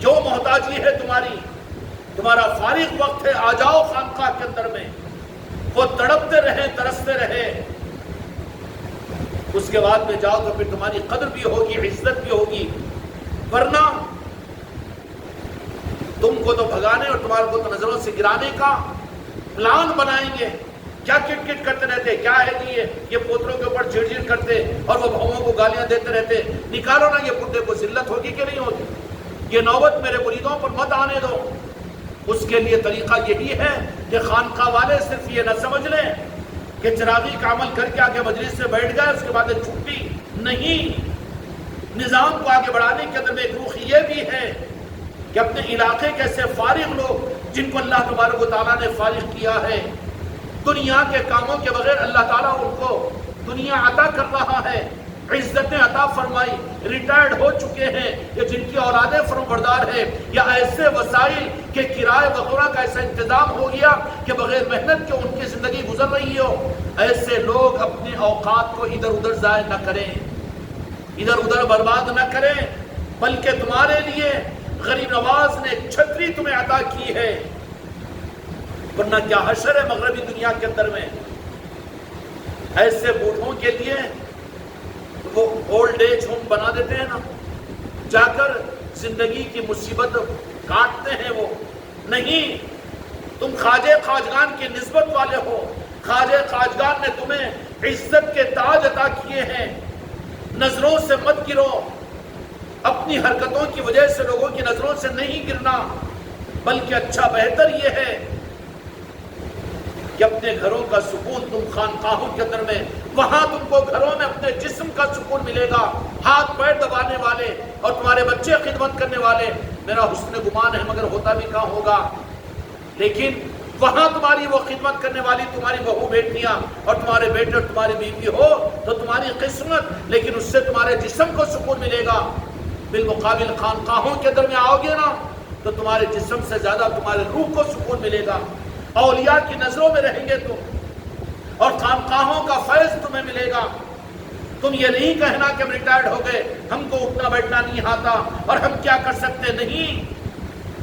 جو محتاجی ہے تمہارا فارغ وقت ہے، آ جاؤ خانقاہ کے اندر میں، وہ تڑپتے رہے، ترستے رہے۔ اس کے بعد میں جاؤ تو پھر تمہاری قدر بھی ہوگی، عزت بھی ہوگی، ورنہ تم کو تو بھگانے اور تمہارے کو تو نظروں سے گرانے کا پلان بنائیں گے۔ کیا کٹ کٹ کرتے رہتے، کیا ہے کہ یہ پوتروں کے اوپر چڑ چڑ کرتے اور وہ بہوؤں کو گالیاں دیتے رہتے۔ نکالو نا یہ بڈھے کو، ذلت ہوگی کہ نہیں ہوگی؟ یہ نوبت میرے مریدوں پر مت آنے دو۔ اس کے لیے طریقہ یہی ہے کہ خانقاہ والے صرف یہ نہ سمجھ لیں کہ چراغی کا عمل کر کے آگے مجلس سے بیٹھ گئے، اس کے بعد چھٹی نہیں۔ نظام کو آگے بڑھانے کے اندر میں ایک روح یہ بھی ہے کہ اپنے علاقے کے ایسے فارغ لوگ جن کو اللہ تبارک و تعالیٰ نے فارغ کیا ہے، دنیا کے کاموں کے بغیر اللہ تعالیٰ ان کو دنیا عطا کر رہا ہے، عزتیں عطا فرمائی، ریٹائرڈ ہو چکے ہیں یا جن کی اولادیں فرمبردار ہیں، یا ایسے وسائل کے کرائے وغیرہ کا ایسا انتظام ہو گیا کہ بغیر محنت کے ان کی زندگی گزر رہی ہو، ایسے لوگ اپنے اوقات کو ادھر ادھر ضائع نہ کریں، ادھر ادھر برباد نہ کریں، بلکہ تمہارے لیے غریب نواز نے ایک چھتری تمہیں عطا کی ہے، ورنہ کیا حشر ہے مغربی دنیا کے اندر میں۔ ایسے بوڑھوں کے لیے وہ اولڈ ایج ہوم بنا دیتے ہیں نا، جا کر زندگی کی مصیبت کاٹتے ہیں وہ۔ نہیں، تم خواجہ خواجگان کی نسبت والے ہو، خواجہ خواجگان نے تمہیں عزت کے تاج عطا کیے ہیں، نظروں سے مت گرو، اپنی حرکتوں کی وجہ سے لوگوں کی نظروں سے نہیں گرنا، بلکہ اچھا بہتر یہ ہے کہ اپنے گھروں کا سکون تم خانقاہوں کے اندر میں، وہاں تم کو گھروں میں اپنے جسم کا سکون ملے گا، ہاتھ پیر دبانے والے اور تمہارے بچے خدمت کرنے والے، میرا حسن گمان ہے مگر ہوتا بھی کہاں ہوگا، لیکن وہاں تمہاری وہ خدمت کرنے والی تمہاری بہو بیٹیاں اور تمہارے بیٹے اور تمہاری بیوی ہو تو تمہاری قسمت، لیکن اس سے تمہارے جسم کو سکون ملے گا۔ بالمقابل خانقاہوں کے اندر میں آؤ گے نا تو تمہارے جسم سے زیادہ تمہارے روح کو سکون ملے گا، اولیاء کی نظروں میں رہیں گے، تو اور خانقاہوں کا فیض تمہیں ملے گا۔ تم یہ نہیں کہنا کہ ہم ریٹائرڈ ہو گئے، ہم کو اٹھنا بیٹھنا نہیں آتا اور ہم کیا کر سکتے، نہیں،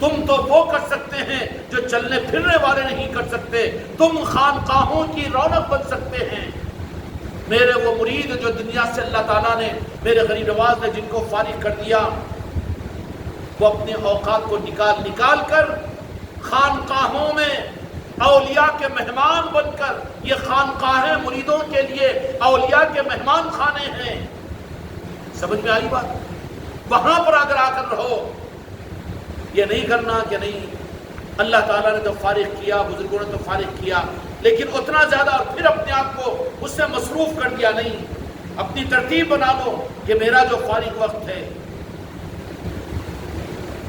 تم تو وہ کر سکتے ہیں جو چلنے پھرنے والے نہیں کر سکتے۔ تم خانقاہوں کی رونق بن سکتے ہیں۔ میرے وہ مرید جو دنیا سے اللہ تعالیٰ نے، میرے غریب نواز نے جن کو فارغ کر دیا، وہ اپنے اوقات کو نکال کر خانقاہوں میں اولیاء کے مہمان بن کر، یہ خانقاہیں مریدوں کے لیے اولیاء کے مہمان خانے ہیں۔ سمجھ میں آئی بات؟ وہاں پر اگر آ کر رہو، یہ نہیں کرنا کہ نہیں اللہ تعالیٰ نے تو فارغ کیا، بزرگوں نے تو فارغ کیا، لیکن اتنا زیادہ اور پھر اپنے آپ کو اس سے مصروف کر دیا، نہیں۔ اپنی ترتیب بنا لو کہ میرا جو فارغ وقت ہے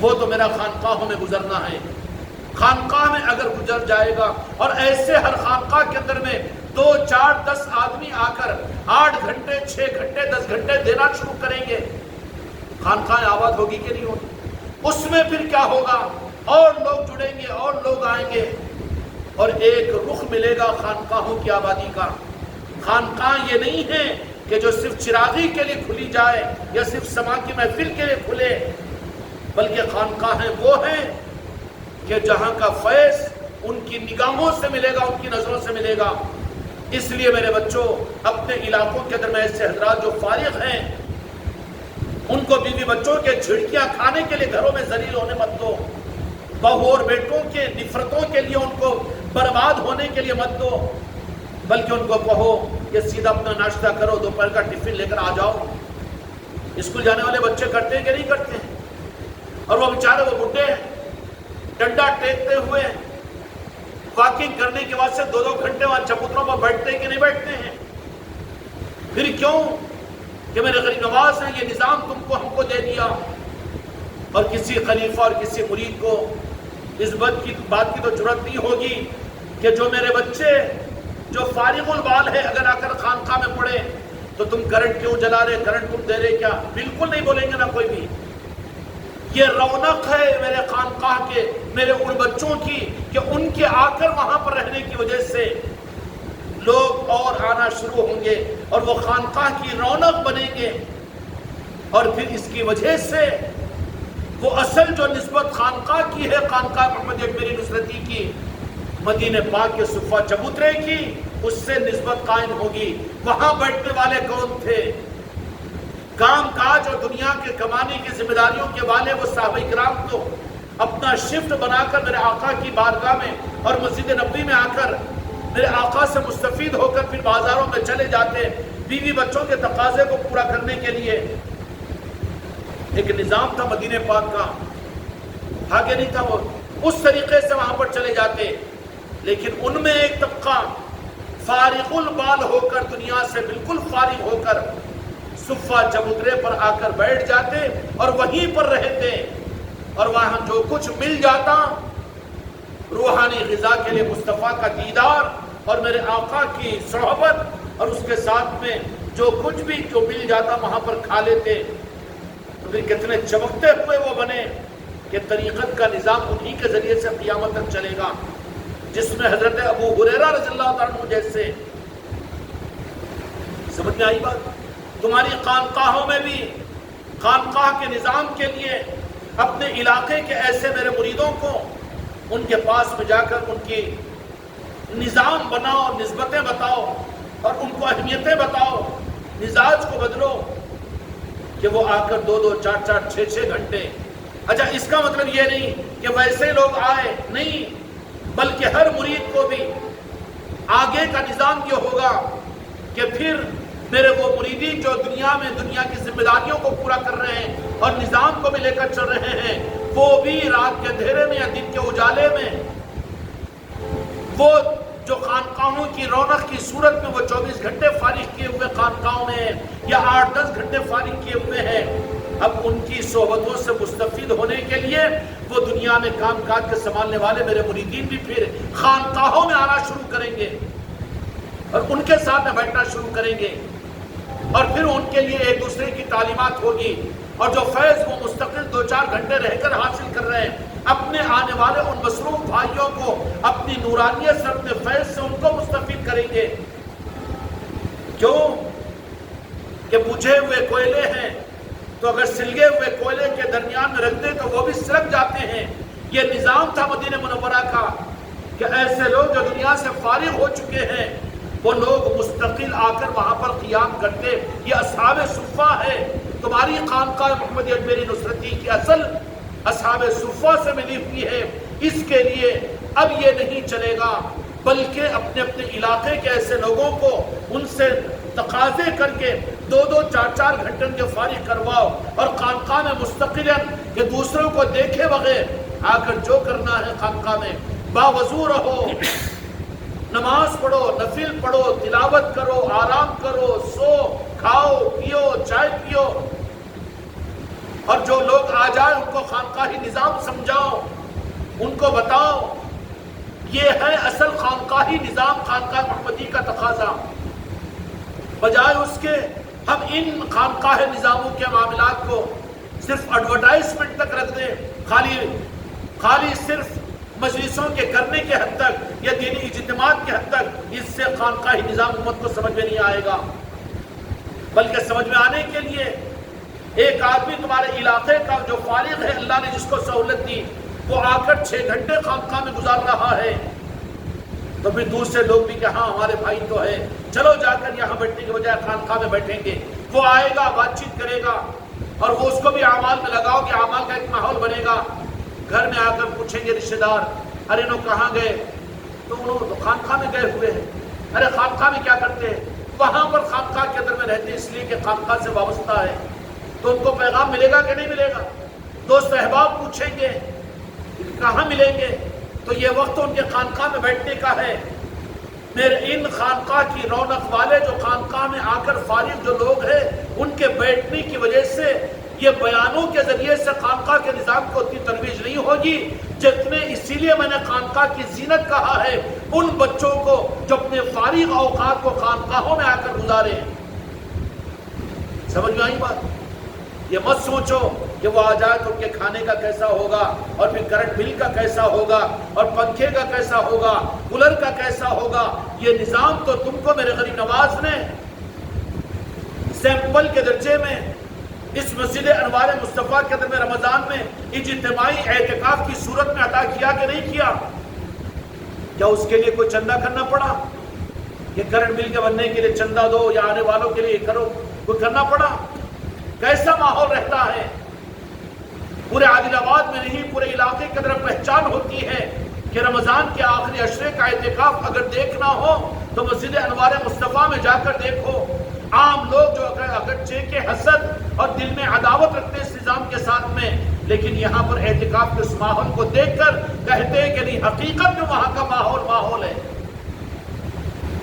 وہ تو میرا خانقاہوں میں گزرنا ہے۔ خانقاہ میں اگر گزر جائے گا، اور ایسے ہر خانقاہ کے اندر میں 2 4 10 آدمی آ کر 8 گھنٹے 6 گھنٹے 10 گھنٹے دینا شروع کریں گے، خانقاہ آباد ہوگی کہ نہیں ہوگی؟ اس میں پھر کیا ہوگا؟ اور لوگ جڑیں گے اور لوگ آئیں گے، اور ایک رخ ملے گا خانقاہوں کی آبادی کا۔ خانقاہ یہ نہیں ہے کہ جو صرف چراغی کے لیے کھلی جائے یا صرف سما کی محفل کے لیے کھلے، بلکہ خانقاہیں وہ ہیں کہ جہاں کا فیض ان کی نگاہوں سے ملے گا، ان کی نظروں سے ملے گا۔ اس لیے میرے بچوں، اپنے علاقوں کے اندر میں ایسے حضرات جو فارغ ہیں، ان کو بیوی بچوں کے جھڑکیاں کھانے کے لیے گھروں میں ذلیل ہونے مت دو، بہو اور بیٹوں کے نفرتوں کے لیے ان کو برباد ہونے کے لیے مت دو، بلکہ ان کو کہو کہ سیدھا اپنا ناشتہ کرو، دوپہر کا ٹفن لے کر آ جاؤ۔ اسکول جانے والے بچے کرتے ہیں کہ نہیں کرتے ہیں؟ اور وہ بیچارے وہ بڈھے ڈنڈا ٹیکتے ہوئے واکنگ کرنے کے بعد سے 2 گھنٹے وہاں چبوتروں پر بیٹھتے ہیں کہ نہیں بیٹھتے ہیں؟ پھر کیوں کہ میرے غریب نواز نے یہ نظام تم کو ہم کو دے دیا، اور کسی خلیفہ اور کسی مرید کو اس بات کی تو جرات نہیں ہوگی کہ جو میرے بچے جو فارغ البال ہے اگر آ کر خانقاہ میں پڑھے تو تم کرنٹ کیوں جلا رہے، کرنٹ تم دے رہے کیا؟ بالکل نہیں بولیں گے نا کوئی بھی۔ یہ رونق ہے میرے خانقاہ کے، میرے ان بچوں کی، کہ ان کے آ کر وہاں پر رہنے کی وجہ سے لوگ اور آنا شروع ہوں گے اور وہ خانقاہ کی رونق بنیں گے، اور پھر اس کی وجہ سے وہ اصل جو نسبت خانقاہ کی ہے، خانقاہ محمد اکبری نصرتی کی، مدینہ پاک کے صفہ چبوترے کی، اس سے نسبت قائم ہوگی۔ وہاں بیٹھنے والے کون تھے؟ کام کاج اور دنیا کے کمانے کی ذمہ داریوں کے والے وہ صحابہ کرام تو اپنا شفٹ بنا کر میرے آقا کی بارگاہ میں اور مسجد نبوی میں آ کر میرے آقا سے مستفید ہو کر پھر بازاروں میں چلے جاتے، بیوی بچوں کے تقاضے کو پورا کرنے کے لیے۔ ایک نظام تھا مدینہ پاک کا، آگے نہیں تھا، وہ اس طریقے سے وہاں پر چلے جاتے، لیکن ان میں ایک طبقہ فارغ البال ہو کر، دنیا سے بالکل فارغ ہو کر صفہ چبوترے پر آ کر بیٹھ جاتے اور وہیں پر رہتے، اور وہاں جو کچھ مل جاتا روحانی غذا کے لیے مصطفیٰ کا دیدار اور میرے آقا کی صحبت، اور اس کے ساتھ میں جو کچھ بھی جو مل جاتا وہاں پر کھا لیتے۔ تو پھر کتنے چمکتے ہوئے وہ بنے کہ طریقت کا نظام انہی کے ذریعے سے قیامت تک چلے گا، جس میں حضرت ابو ہریرہ رضی اللہ تعالیٰ عنہ جیسے۔ سمجھ میں آئی بات؟ تمہاری خانقاہوں میں بھی خانقاہ کے نظام کے لیے اپنے علاقے کے ایسے میرے مریدوں کو ان کے پاس میں جا کر ان کی نظام بناؤ، نسبتیں بتاؤ اور ان کو اہمیتیں بتاؤ، مزاج کو بدلو، کہ وہ آ کر 2 2 4 4 6 6 گھنٹے۔ اچھا، اس کا مطلب یہ نہیں کہ ویسے لوگ آئے، نہیں، بلکہ ہر مرید کو بھی آگے کا نظام یہ ہوگا کہ پھر میرے وہ مریدین جو دنیا میں دنیا کی ذمہ داریوں کو پورا کر رہے ہیں اور نظام کو بھی لے کر چل رہے ہیں، وہ بھی رات کے اندھیرے میں یا دن کے اجالے میں وہ جو خانقاہوں کی رونق کی صورت میں وہ 24 گھنٹے فارغ کیے ہوئے خانقاہوں میں ہیں یا 8 10 گھنٹے فارغ کیے ہوئے ہیں، اب ان کی صحبتوں سے مستفید ہونے کے لیے وہ دنیا میں کام کاج کے سنبھالنے والے میرے مریدین بھی پھر خانقاہوں میں آنا شروع کریں گے اور ان کے ساتھ میں بیٹھنا شروع کریں گے، اور پھر ان کے لیے ایک دوسرے کی تعلیمات ہوگی، اور جو فیض وہ مستقل 2 4 گھنٹے رہ کر حاصل کر رہے ہیں، اپنے آنے والے ان مصروف بھائیوں کو اپنی نورانیت سے، اپنے فیض سے ان کو مستفید کریں گے۔ کیوں کہ بجھے ہوئے کوئلے ہیں تو اگر سلگے ہوئے کوئلے کے درمیان میں رکھ دیں تو وہ بھی سلگ جاتے ہیں۔ یہ نظام تھا مدینہ منورہ کا کہ ایسے لوگ جو دنیا سے فارغ ہو چکے ہیں وہ لوگ مستقل آ کر وہاں پر قیام کرتے۔ یہ اصحاب صفہ ہے۔ تمہاری خانقاہ محمد اجمیری نصرتی کی اصل اصحاب صفہ سے ملی ہوئی ہے۔ اس کے لیے اب یہ نہیں چلے گا، بلکہ اپنے اپنے علاقے کے ایسے لوگوں کو ان سے تقاضے کر کے 2-2 4-4 گھنٹے کے فارغ کرواؤ اور خانقاہ میں مستقلاً کہ دوسروں کو دیکھے بغیر آ کر جو کرنا ہے خانقاہ میں باوضو رہو، نماز پڑھو، نفل پڑھو، تلاوت کرو، آرام کرو، سو، کھاؤ، پیو، چائے پیو، اور جو لوگ آ جائے ان کو خانقاہی نظام سمجھاؤ، ان کو بتاؤ۔ یہ ہے اصل خانقاہی نظام، خانقاہ محمدی کا تقاضا۔ بجائے اس کے ہم ان خانقاہ نظاموں کے معاملات کو صرف ایڈورٹائزمنٹ تک رکھ دیں، خالی صرف مجلسوں کے کرنے کے حد تک یا دینی اجتماعات کے حد تک، اس سے خانقاہی نظام امت کو سمجھ میں نہیں آئے گا۔ بلکہ سمجھ میں آنے کے لیے ایک آدمی تمہارے علاقے کا جو فارغ ہے، اللہ نے جس کو سہولت دی، وہ آ کر 6 گھنٹے خانقاہ میں گزار رہا ہے، تو پھر دوسرے لوگ بھی کہ ہاں ہمارے بھائی تو ہے، چلو جا کر یہاں بیٹھنے کے بجائے خانقاہ میں بیٹھیں گے۔ وہ آئے گا، بات چیت کرے گا، اور وہ اس کو بھی اعمال میں لگاؤ کہ اعمال کا ایک ماحول بنے گا۔ گھر میں آ کر پوچھیں گے رشتہ دار، ارے انہوں کہاں گئے؟ تو انہوں خانقاہ میں گئے ہوئے ہیں۔ ارے خانقاہ میں کیا کرتے ہیں؟ وہاں پر خانقاہ کے اندر میں رہتے اس لیے کہ خانقاہ سے وابستہ ہے۔ تو ان کو پیغام ملے گا کہ نہیں ملے گا؟ دوست احباب پوچھیں گے کہاں ملیں گے؟ تو یہ وقت ان کے خانقاہ میں بیٹھنے کا ہے۔ میرے ان خانقاہ کی رونق والے جو خانقاہ میں آ کر فارغ جو لوگ ہیں، ان کے بیٹھنے کی وجہ سے یہ بیانوں کے ذریعے سے خانقاہ کے نظام کو اتنی ترویج نہیں ہوگی جتنے، اسی لیے میں نے خانقاہ کی زینت کہا ہے ان بچوں کو جو اپنے فارغ اوقات کو خانقاہوں میں آ کر گزارے۔ سمجھ میں آئی بات؟ یہ مت سوچو کہ وہ آ جائے تو ان کے کھانے کا کیسا ہوگا، اور پھر کرنٹ بل کا کیسا ہوگا، اور پنکھے کا کیسا ہوگا، کولر کا کیسا ہوگا۔ یہ نظام تو تم کو میرے غریب نواز نے سیمپل کے درجے میں اس مسجد انوار مصطفیٰ کے اندر میں رمضان میں اجتماعی اعتکاف کی صورت میں عطا کیا کہ نہیں کیا؟ کیا اس کے لیے کوئی چندہ کرنا پڑا؟ کہ کرنٹ بل کے بننے کے لیے چندہ دو یا آنے والوں کے لیے کرو، کوئی کرنا پڑا؟ کیسا ماحول رہتا ہے؟ پورے عادل آباد میں نہیں، پورے علاقے کے اندر پہچان ہوتی ہے کہ رمضان کے آخری عشرے کا اعتکاف اگر دیکھنا ہو تو مسجد انوار مصطفیٰ میں جا کر دیکھو۔ عام لوگ جو اگرچہ کے حسد اور دل میں عداوت رکھتے اس نظام کے ساتھ میں، لیکن یہاں پر اعتکاف کے اس ماحول کو دیکھ کر کہتے ہیں کہ نہیں، حقیقت میں وہاں کا ماحول ہے۔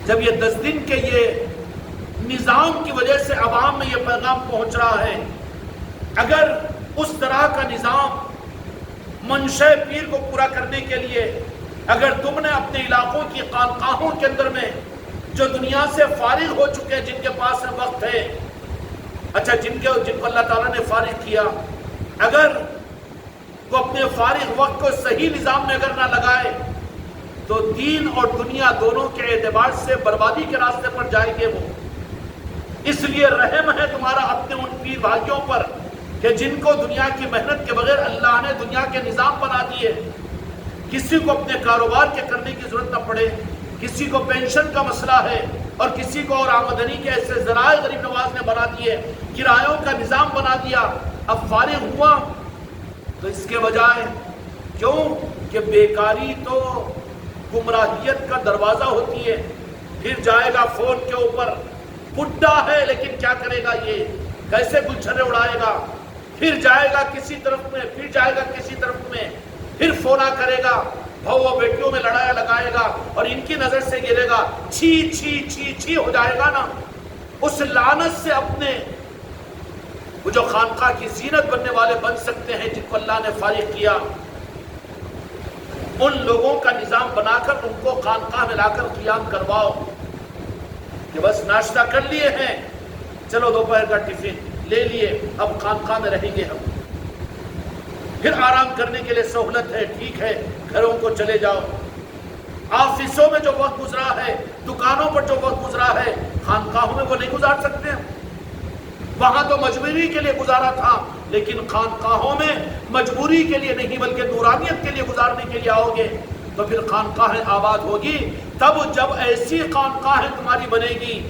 جب یہ 10 دن کے یہ نظام کی وجہ سے عوام میں یہ پیغام پہنچ رہا ہے، اگر اس طرح کا نظام منشا پیر کو پورا کرنے کے لیے اگر تم نے اپنے علاقوں کی خانقاہوں کے اندر میں جو دنیا سے فارغ ہو چکے ہیں، جن کے پاس وقت ہے، اچھا جن کو اللہ تعالیٰ نے فارغ کیا، اگر وہ اپنے فارغ وقت کو صحیح نظام میں اگر نہ لگائے تو دین اور دنیا دونوں کے اعتبار سے بربادی کے راستے پر جائیں گے وہ۔ اس لیے رحم ہے تمہارا اپنے ان پیر بھائیوں پر کہ جن کو دنیا کی محنت کے بغیر اللہ نے دنیا کے نظام بنا دیے، کسی کو اپنے کاروبار کے کرنے کی ضرورت نہ پڑے، کسی کو پینشن کا مسئلہ ہے اور کسی کو اور آمدنی کے ایسے ذرائع غریب نواز نے بنا دیے، کرایوں کا نظام بنا دیا۔ اب فارغ ہوا تو اس کے بجائے کیوں کہ بیکاری تو گمراہیت کا دروازہ ہوتی ہے، پھر جائے گا فون کے اوپر، بڈھا ہے لیکن کیا کرے گا، یہ کیسے گلچھرے اڑائے گا، پھر جائے گا کسی طرف میں، پھر جائے گا کسی طرف میں، پھر فونا کرے گا، بھاؤ بیٹیوں میں لڑایا لگائے گا اور ان کی نظر سے گرے گا، چھی چھی چھی چھی ہو جائے گا نا۔ اس لعنت سے اپنے وہ جو خانقاہ کی زینت بننے والے بن سکتے ہیں، جن کو اللہ نے فارغ کیا، ان لوگوں کا نظام بنا کر ان کو خانقاہ میں لا کر قیام کرواؤ کہ بس ناشتہ کر لیے ہیں، چلو دوپہر کا ٹفن لے لیے، اب خانقاہ میں رہیں گے ہم، پھر آرام کرنے کے لیے سہولت ہے، ٹھیک ہے، گھروں کو چلے جاؤ۔ آفسوں میں جو وقت گزرا ہے، دکانوں پر جو وقت گزرا ہے، خانقاہوں میں وہ نہیں گزار سکتے ہیں؟ وہاں تو مجبوری کے لیے گزارا تھا، لیکن خانقاہوں میں مجبوری کے لیے نہیں بلکہ نورانیت کے لیے گزارنے کے لیے آؤ گے تو پھر خانقاہیں آباد ہوگی تب جب ایسی خانقاہیں تمہاری بنے گی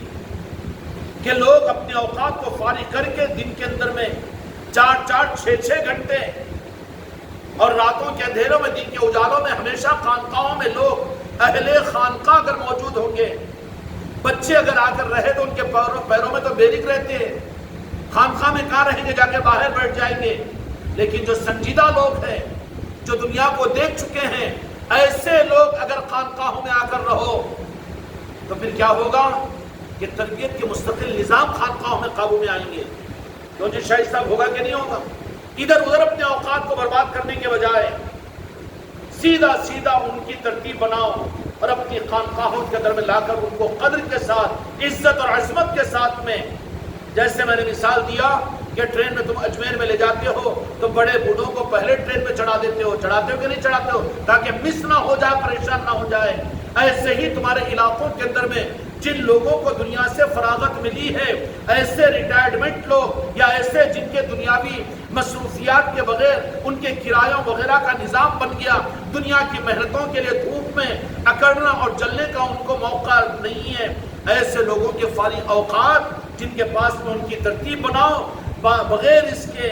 کہ لوگ اپنے اوقات کو فارغ کر کے دن کے اندر میں 4-6 گھنٹے اور راتوں کے اندھیروں میں دن کے اجالوں میں ہمیشہ خانقاہوں میں لوگ اہل خانقاہ اگر موجود ہوں گے، بچے اگر آ کر رہے تو ان کے پیروں میں تو بیرک رہتے ہیں، خانقاہ میں کہاں رہیں گے، جا کے باہر بیٹھ جائیں گے۔ لیکن جو سنجیدہ لوگ ہیں، جو دنیا کو دیکھ چکے ہیں، ایسے لوگ اگر خانقاہوں میں آ کر رہو تو پھر کیا ہوگا کہ تربیت کے مستقل نظام خانقاہوں میں قابو میں آئیں گے۔ تو جی شاہد صاحب ہوگا کہ نہیں ہوگا؟ ادھر ادھر اپنے اوقات کو برباد کرنے کے بجائے سیدھا ان کی ترتیب بناؤ اور اپنی خانقاہوں کے اندر میں لا کر ان کو قدر کے ساتھ، عزت اور عظمت کے ساتھ میں، جیسے میں نے مثال دیا کہ ٹرین میں تم اجمیر میں لے جاتے ہو تو بڑے بوڑھوں کو پہلے ٹرین میں چڑھا دیتے ہو، چڑھاتے ہو کہ نہیں چڑھاتے ہو، تاکہ مس نہ ہو جائے، پریشان نہ ہو جائے۔ ایسے ہی تمہارے علاقوں کے اندر میں جن لوگوں کو دنیا سے فراغت ملی ہے، ایسے ریٹائرمنٹ لوگ یا ایسے جن کے دنیاوی مصروفیات کے بغیر ان کے کرایوں وغیرہ کا نظام بن گیا، دنیا کی محنتوں کے لیے دھوپ میں اکڑنا اور جلنے کا ان کو موقع نہیں ہے، ایسے لوگوں کے فارغ اوقات جن کے پاس میں ان کی ترتیب بناؤ، بغیر اس کے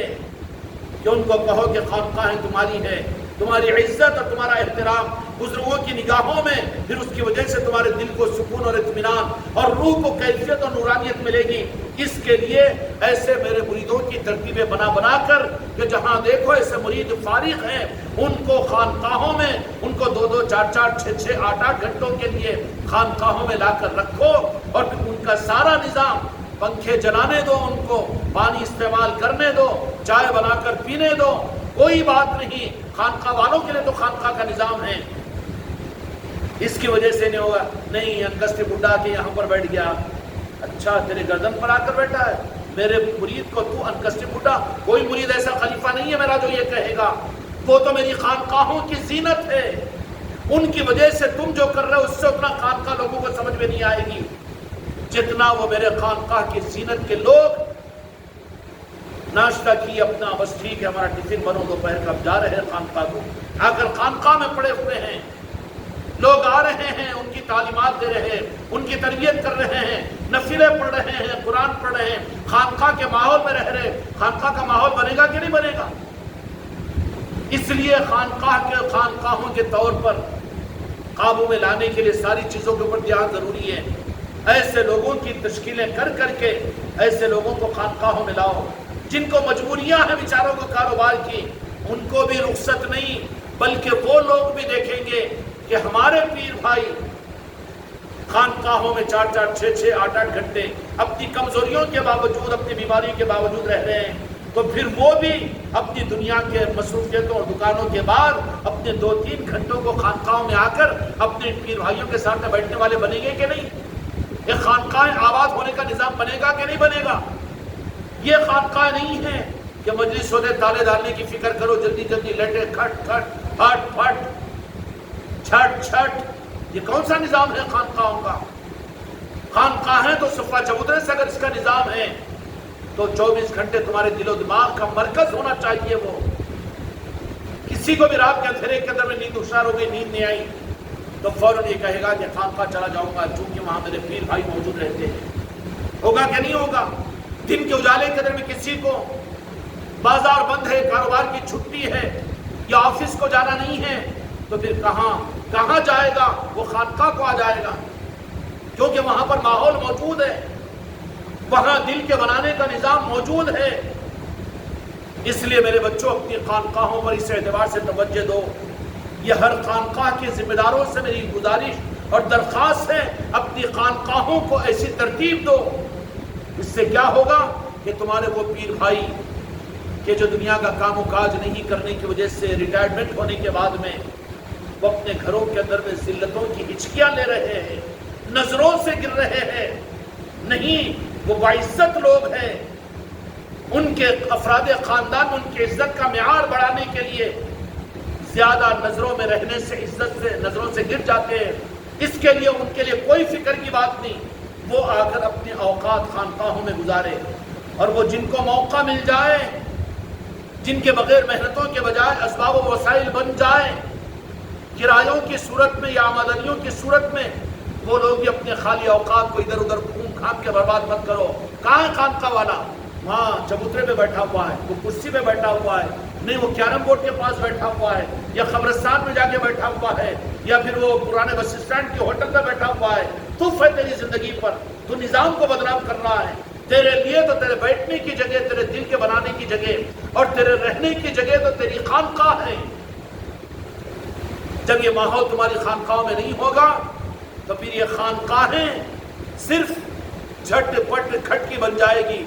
کہ ان کو کہو کہ خانقاہیں تمہاری ہے، تمہاری عزت اور تمہارا احترام بزرگوں کی نگاہوں میں، پھر اس کی وجہ سے تمہارے دل کو سکون اور اطمینان اور روح کو کیفیت اور نورانیت ملے گی۔ اس کے لیے ایسے میرے مریدوں کی ترتیبیں بنا کر کہ جہاں دیکھو ایسے مرید فارغ ہیں، ان کو خانقاہوں میں، ان کو 2-2 4-4 6-6 8-8 گھنٹوں کے لیے خانقاہوں میں لا کر رکھو اور پھر ان کا سارا نظام، پنکھے جلانے دو، ان کو پانی استعمال کرنے دو، چائے بنا کر پینے دو، کوئی بات نہیں۔ خانقاہ والوں کے لیے تو خانقاہ کا نظام ہے۔ اس کی وجہ سے نہیں ہوگا، نہیں انکسٹی بڈھا کے یہاں پر بیٹھ گیا، اچھا تیرے گردن پر آ کر بیٹھا ہے، میرے مرید کو تو انکسٹی بڈھا، کوئی مرید ایسا خلیفہ نہیں ہے میرا جو یہ کہے گا، وہ تو میری خانقاہوں کی زینت ہے، ان کی وجہ سے تم جو کر رہے ہو اس سے اتنا خانقاہ لوگوں کو سمجھ میں نہیں آئے گی جتنا وہ میرے خانقاہ کی زینت کے لوگ ناشتہ کی اپنا، بس ٹھیک ہے ہمارا ٹفن بنو، دوپہر کا جا رہے ہیں خانقاہ کو، آ کر خانقاہ میں پڑے ہوئے ہیں، لوگ آ رہے ہیں، ان کی تعلیمات دے رہے ہیں، ان کی تربیت کر رہے ہیں، نفلیں پڑھ رہے ہیں، قرآن پڑھ رہے ہیں، خانقاہ کے ماحول میں رہ رہے، خانقاہ کا ماحول بنے گا کہ نہیں بنے گا؟ اس لیے خانقاہوں کے طور پر قابو میں لانے کے لیے ساری چیزوں کے اوپر دھیان ضروری ہے۔ ایسے لوگوں کی تشکیلیں کر کے ایسے لوگوں کو خانقاہوں میں لاؤ، جن کو مجبوریاں ہیں بیچاروں کو کاروبار کی، ان کو بھی رخصت نہیں، بلکہ وہ لوگ بھی دیکھیں گے کہ ہمارے پیر بھائی خانقاہوں میں 4-4 6-6 8-8 گھنٹے اپنی کمزوریوں کے باوجود، اپنی بیماری کے باوجود رہ رہے ہیں، تو پھر وہ بھی اپنی دنیا کے مصروفیتوں اور دکانوں کے بعد اپنے 2-3 گھنٹوں کو خانقاہوں میں آ کر اپنے پیر بھائیوں کے ساتھ بیٹھنے والے بنیں گے کہ نہیں؟ یہ خانقاہیں آباد ہونے کا نظام بنے گا کہ نہیں بنے گا؟ یہ خانقاہ نہیں ہے کہ مجلس ہوتے تالے ڈالنے کی فکر کرو، جلدی جلدی لیٹے، کھٹ کھٹ پھٹ پھٹ چھٹ چھٹ، یہ کون سا نظام ہے خانقاہوں کا؟ خانقاہیں تو صفہ چبوترے سے اگر اس کا نظام ہے تو 24 گھنٹے تمہارے دل و دماغ کا مرکز ہونا چاہیے۔ وہ کسی کو بھی رات کے اندھیرے کے اندر میں نیند ہوشیار ہو گئی، نیند نہیں آئی تو فوراً یہ کہے گا کہ خانقاہ چلا جاؤں گا، چونکہ وہاں میرے پیر بھائی موجود رہتے ہیں۔ ہوگا کہ نہیں ہوگا؟ دن کے اجالے کے اندر میں کسی کو بازار بند ہے، کاروبار کی چھٹی ہے یا آفس کو جانا نہیں ہے تو پھر کہاں جائے گا؟ وہ خانقاہ کو آ جائے گا، کیونکہ وہاں پر ماحول موجود ہے، وہاں دل کے بنانے کا نظام موجود ہے۔ اس لیے میرے بچوں اپنی خانقاہوں پر اس اعتبار سے توجہ دو۔ یہ ہر خانقاہ کے ذمہ داروں سے میری گزارش اور درخواست ہے، اپنی خانقاہوں کو ایسی ترتیب دو، اس سے کیا ہوگا کہ تمہارے وہ پیر بھائی کہ جو دنیا کا کام و کاج نہیں کرنے کی وجہ سے ریٹائرمنٹ ہونے کے بعد میں وہ اپنے گھروں کے اندر میں ذلتوں کی ہچکیاں لے رہے ہیں، نظروں سے گر رہے ہیں، نہیں، وہ باعزت لوگ ہیں، ان کے افراد خاندان میں ان کی عزت کا معیار بڑھانے کے لیے زیادہ نظروں میں رہنے سے عزت سے نظروں سے گر جاتے ہیں، اس کے لیے ان کے لیے کوئی فکر کی بات نہیں، وہ آ کر اپنے اوقات خانقاہوں میں گزارے، اور وہ جن کو موقع مل جائے، جن کے بغیر محنتوں کے بجائے اسباب و وسائل بن جائے، کرایوں کی صورت میں یا آمدنیوں کی صورت میں، وہ لوگ بھی اپنے خالی اوقات کو ادھر ادھر گھوم گھام کے برباد مت کرو۔ کہاں ہے خانقاہ والا؟ وہاں چبوترے پہ بیٹھا ہوا ہے، وہ کرسی پہ بیٹھا ہوا ہے، نہیں وہ کیرم بورڈ کے پاس بیٹھا ہوا ہے، یا قبرستان میں جا کے بیٹھا ہوا ہے، یا پھر وہ پرانے بس اسٹینڈ کے ہوٹل پہ بیٹھا ہوا ہے۔ تف ہے تیری زندگی پر، تو نظام کو بدنام کر رہا ہے۔ تیرے لیے تو تیرے بیٹھنے کی جگہ، تیرے دل کے بنانے کی جگہ اور تیرے رہنے کی جگہ تو تیری خانقاہ ہے۔ جب یہ ماحول تمہاری خانقاہوں میں نہیں ہوگا تو پھر یہ خانقاہیں صرف جھٹ پٹ کھٹکی بن جائے گی،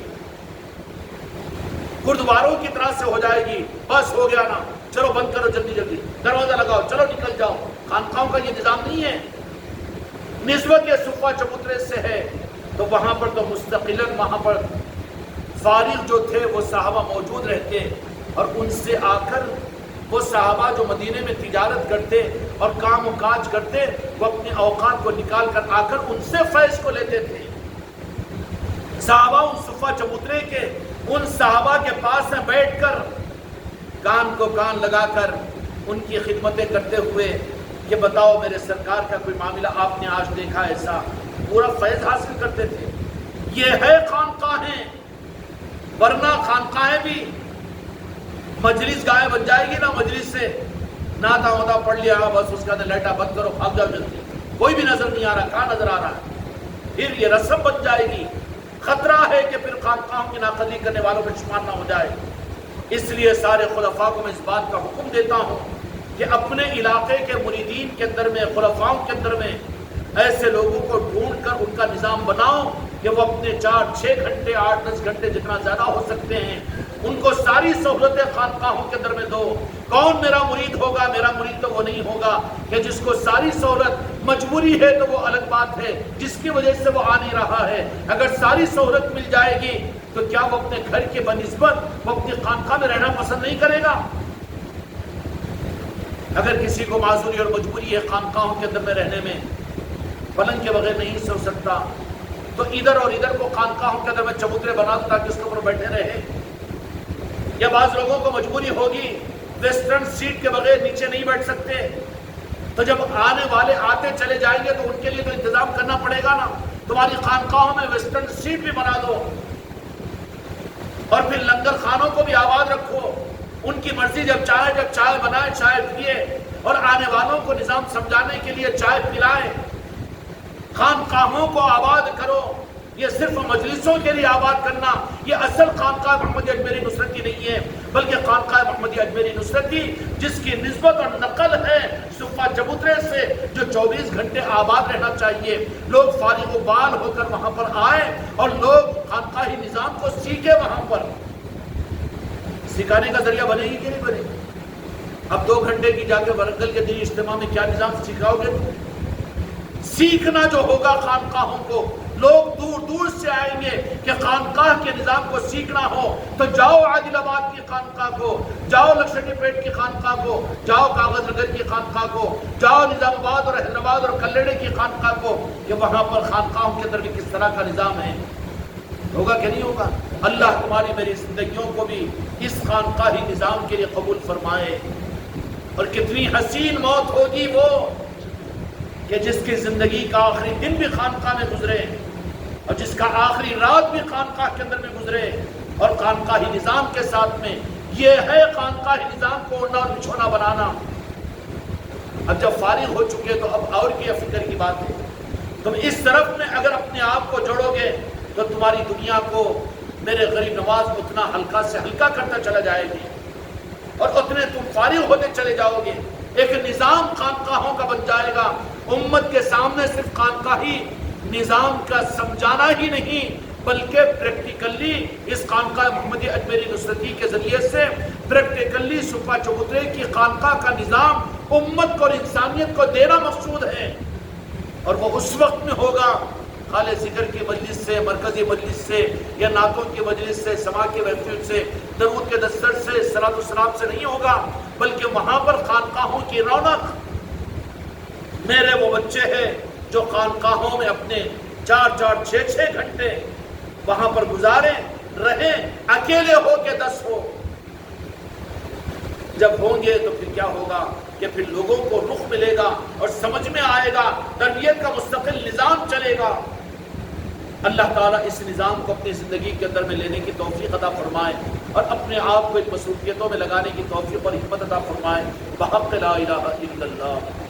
گردواروں کی طرح سے ہو جائے گی۔ بس ہو گیا نا، چلو بند کرو، جلدی جلدی دروازہ لگاؤ، چلو نکل جاؤ۔ خانقاہوں کا یہ نظام نہیں ہے۔ نسبت یہ صفہ چبوترے سے ہے تو وہاں پر تو مستقلاً وہاں پر فارغ جو تھے وہ صحابہ موجود رہتے، اور ان سے آ کر وہ صحابہ جو مدینے میں تجارت کرتے اور کام و کاج کرتے، وہ اپنے اوقات کو نکال کر آ کر ان سے فیض کو لیتے تھے۔ صحابہ ان صفہ چبوترے کے ان صحابہ کے پاس میں بیٹھ کر کان کو کان لگا کر ان کی خدمتیں کرتے ہوئے کہ بتاؤ میرے سرکار کا کوئی معاملہ آپ نے آج دیکھا ایسا، پورا فیض حاصل کرتے تھے۔ یہ ہے خانقاہیں، ورنہ خانقاہیں بھی مجلس گائے بن جائے گی نا، مجلس سے ناتا ہوتا پڑھ لیا، بس اس کا لائٹا بند کرو، بھاگ جاؤ جلدی، کوئی بھی نظر نہیں آ رہا، کہاں نظر آ رہا ہے؟ پھر یہ رسم بن جائے گی، خطرہ ہے کہ پھر خانقاہوں کی ناقدری کرنے والوں میں شمار نہ ہو جائے۔ اس لیے سارے خلفاء کو میں اس بات کا حکم دیتا ہوں کہ اپنے علاقے کے مریدین کے اندر میں، خلفاؤں کے اندر میں ایسے لوگوں کو ڈھونڈ کر ان کا نظام بناؤ کہ وہ اپنے 4-6 گھنٹے 8-10 گھنٹے جتنا زیادہ ہو سکتے ہیں ان کو ساری سہولتیں خانقاہوں کے اندر میں دو۔ کون میرا مرید ہوگا؟ میرا مرید تو وہ نہیں ہوگا کہ جس کو ساری سہولت مجبوری ہے تو وہ الگ بات ہے، جس کی وجہ سے وہ آ نہیں رہا ہے۔ اگر ساری سہولت مل جائے گی تو کیا وہ اپنے گھر کے بنسبت وہ اپنی خانقاہ میں رہنا پسند نہیں کرے گا؟ اگر کسی کو معذوری اور مجبوری ہے خانقاہوں کے اندر میں رہنے میں، پلنگ کے بغیر نہیں سو سکتا، تو ادھر اور ادھر کو خانقاہوں کے اندر میں چبوترے بنا دو تاکہ اس کے اوپر بیٹھے رہے۔ یا بعض لوگوں کو مجبوری ہوگی ویسٹرن سیٹ کے بغیر نیچے نہیں بیٹھ سکتے، تو جب آنے والے آتے چلے جائیں گے تو ان کے لیے تو انتظام کرنا پڑے گا نا۔ تمہاری خانقاہوں میں ویسٹرن سیٹ بھی بنا دو، اور پھر لنگر خانوں کو بھی آباد رکھو، ان کی مرضی جب چائے بنائے، چائے پیے، اور آنے والوں کو نظام سمجھانے کے لیے چائے پلائے۔ خانقاہوں کو آباد کرو، یہ صرف مجلسوں کے لیے آباد کرنا یہ اصل خانقاہ محمدی اجمیری نصرتی نہیں ہے، بلکہ خانقاہ محمدی اجمیری نصرتی جس کی نسبت اور نقل ہے صفہ چبوترے سے، جو 24 گھنٹے آباد رہنا چاہیے، لوگ فارغ و بال ہو کر وہاں پر آئے اور لوگ خانقاہی نظام کو سیکھے۔ وہاں پر سکھانے کا ذریعہ بنے گی کہ نہیں بنے گی؟ اب 2 گھنٹے کی جا کے ورنگل کے دینی اجتماع میں کیا نظام سکھاؤ گے؟ سیکھنا جو ہوگا خانقاہوں کو، لوگ دور دور سے آئیں گے کہ خانقاہ کے نظام کو سیکھنا ہو تو جاؤ عادل آباد کی خانقاہ کو، جاؤ لکشمنی پیٹ کی خانقاہ کو، جاؤ کاغذ نگر کی خانقاہ کو، جاؤ نظام آباد اور حیدرآباد اور کلیڑے کی خانقاہ کو، کہ وہاں پر خانقاہوں کے اندر بھی کس طرح کا نظام ہے۔ ہوگا کہ نہیں ہوگا؟ اللہ تمہاری میری زندگیوں کو بھی اس خانقاہی نظام کے لیے قبول فرمائے۔ اور کتنی حسین موت ہوگی وہ کہ جس کی زندگی کا آخری دن بھی خانقاہ میں گزرے، اور جس کا آخری رات بھی خانقاہ کے اندر میں گزرے، اور خانقاہی نظام کے ساتھ میں۔ یہ ہے خانقاہی نظام کو اڑنا اور بچھونا بنانا۔ اب جب فارغ ہو چکے تو اب اور کیا فکر کی بات ہے؟ تم اس طرف میں اگر اپنے آپ کو جوڑو گے تو تمہاری دنیا کو میرے غریب نواز اتنا ہلکا سے ہلکا کرتا چلا جائے گی، اور اتنے تم فارغ ہوتے چلے جاؤ گے۔ ایک نظام خانقاہوں کا بن جائے گا۔ امت کے سامنے صرف خانقاہی نظام کا سمجھانا ہی نہیں، بلکہ پریکٹیکلی اس خانقاہ محمدی اجمیری نصرتی کے ذریعے سے پریکٹیکلی صفہ چبوترے کی خانقاہ کا نظام امت کو اور انسانیت کو دینا مقصود ہے۔ اور وہ اس وقت میں ہوگا خالِ ذکر کی مجلس سے، مرکزی مجلس سے، یا نعتوں کی مجلس سے، سما کے محفل سے، درود کے دستر سے، صلاۃ والسلام سے نہیں ہوگا، بلکہ وہاں پر خانقاہوں کی رونق۔ میرے وہ بچے ہیں جو خانقاہوں میں اپنے 4-4 6-6 گھنٹے وہاں پر گزاریں، رہیں، اکیلے ہو کے 10 ہو۔ جب ہوں گے تو پھر کیا ہوگا کہ پھر لوگوں کو رخ ملے گا اور سمجھ میں آئے گا، تربیت کا مستقل نظام چلے گا۔ اللہ تعالیٰ اس نظام کو اپنی زندگی کے اندر میں لینے کی توفیق عطا فرمائے اور اپنے آپ کو ان مصروفیتوں میں لگانے کی توفیق اور حکمت عطا فرمائے۔ بحق لا الہ الا اللہ۔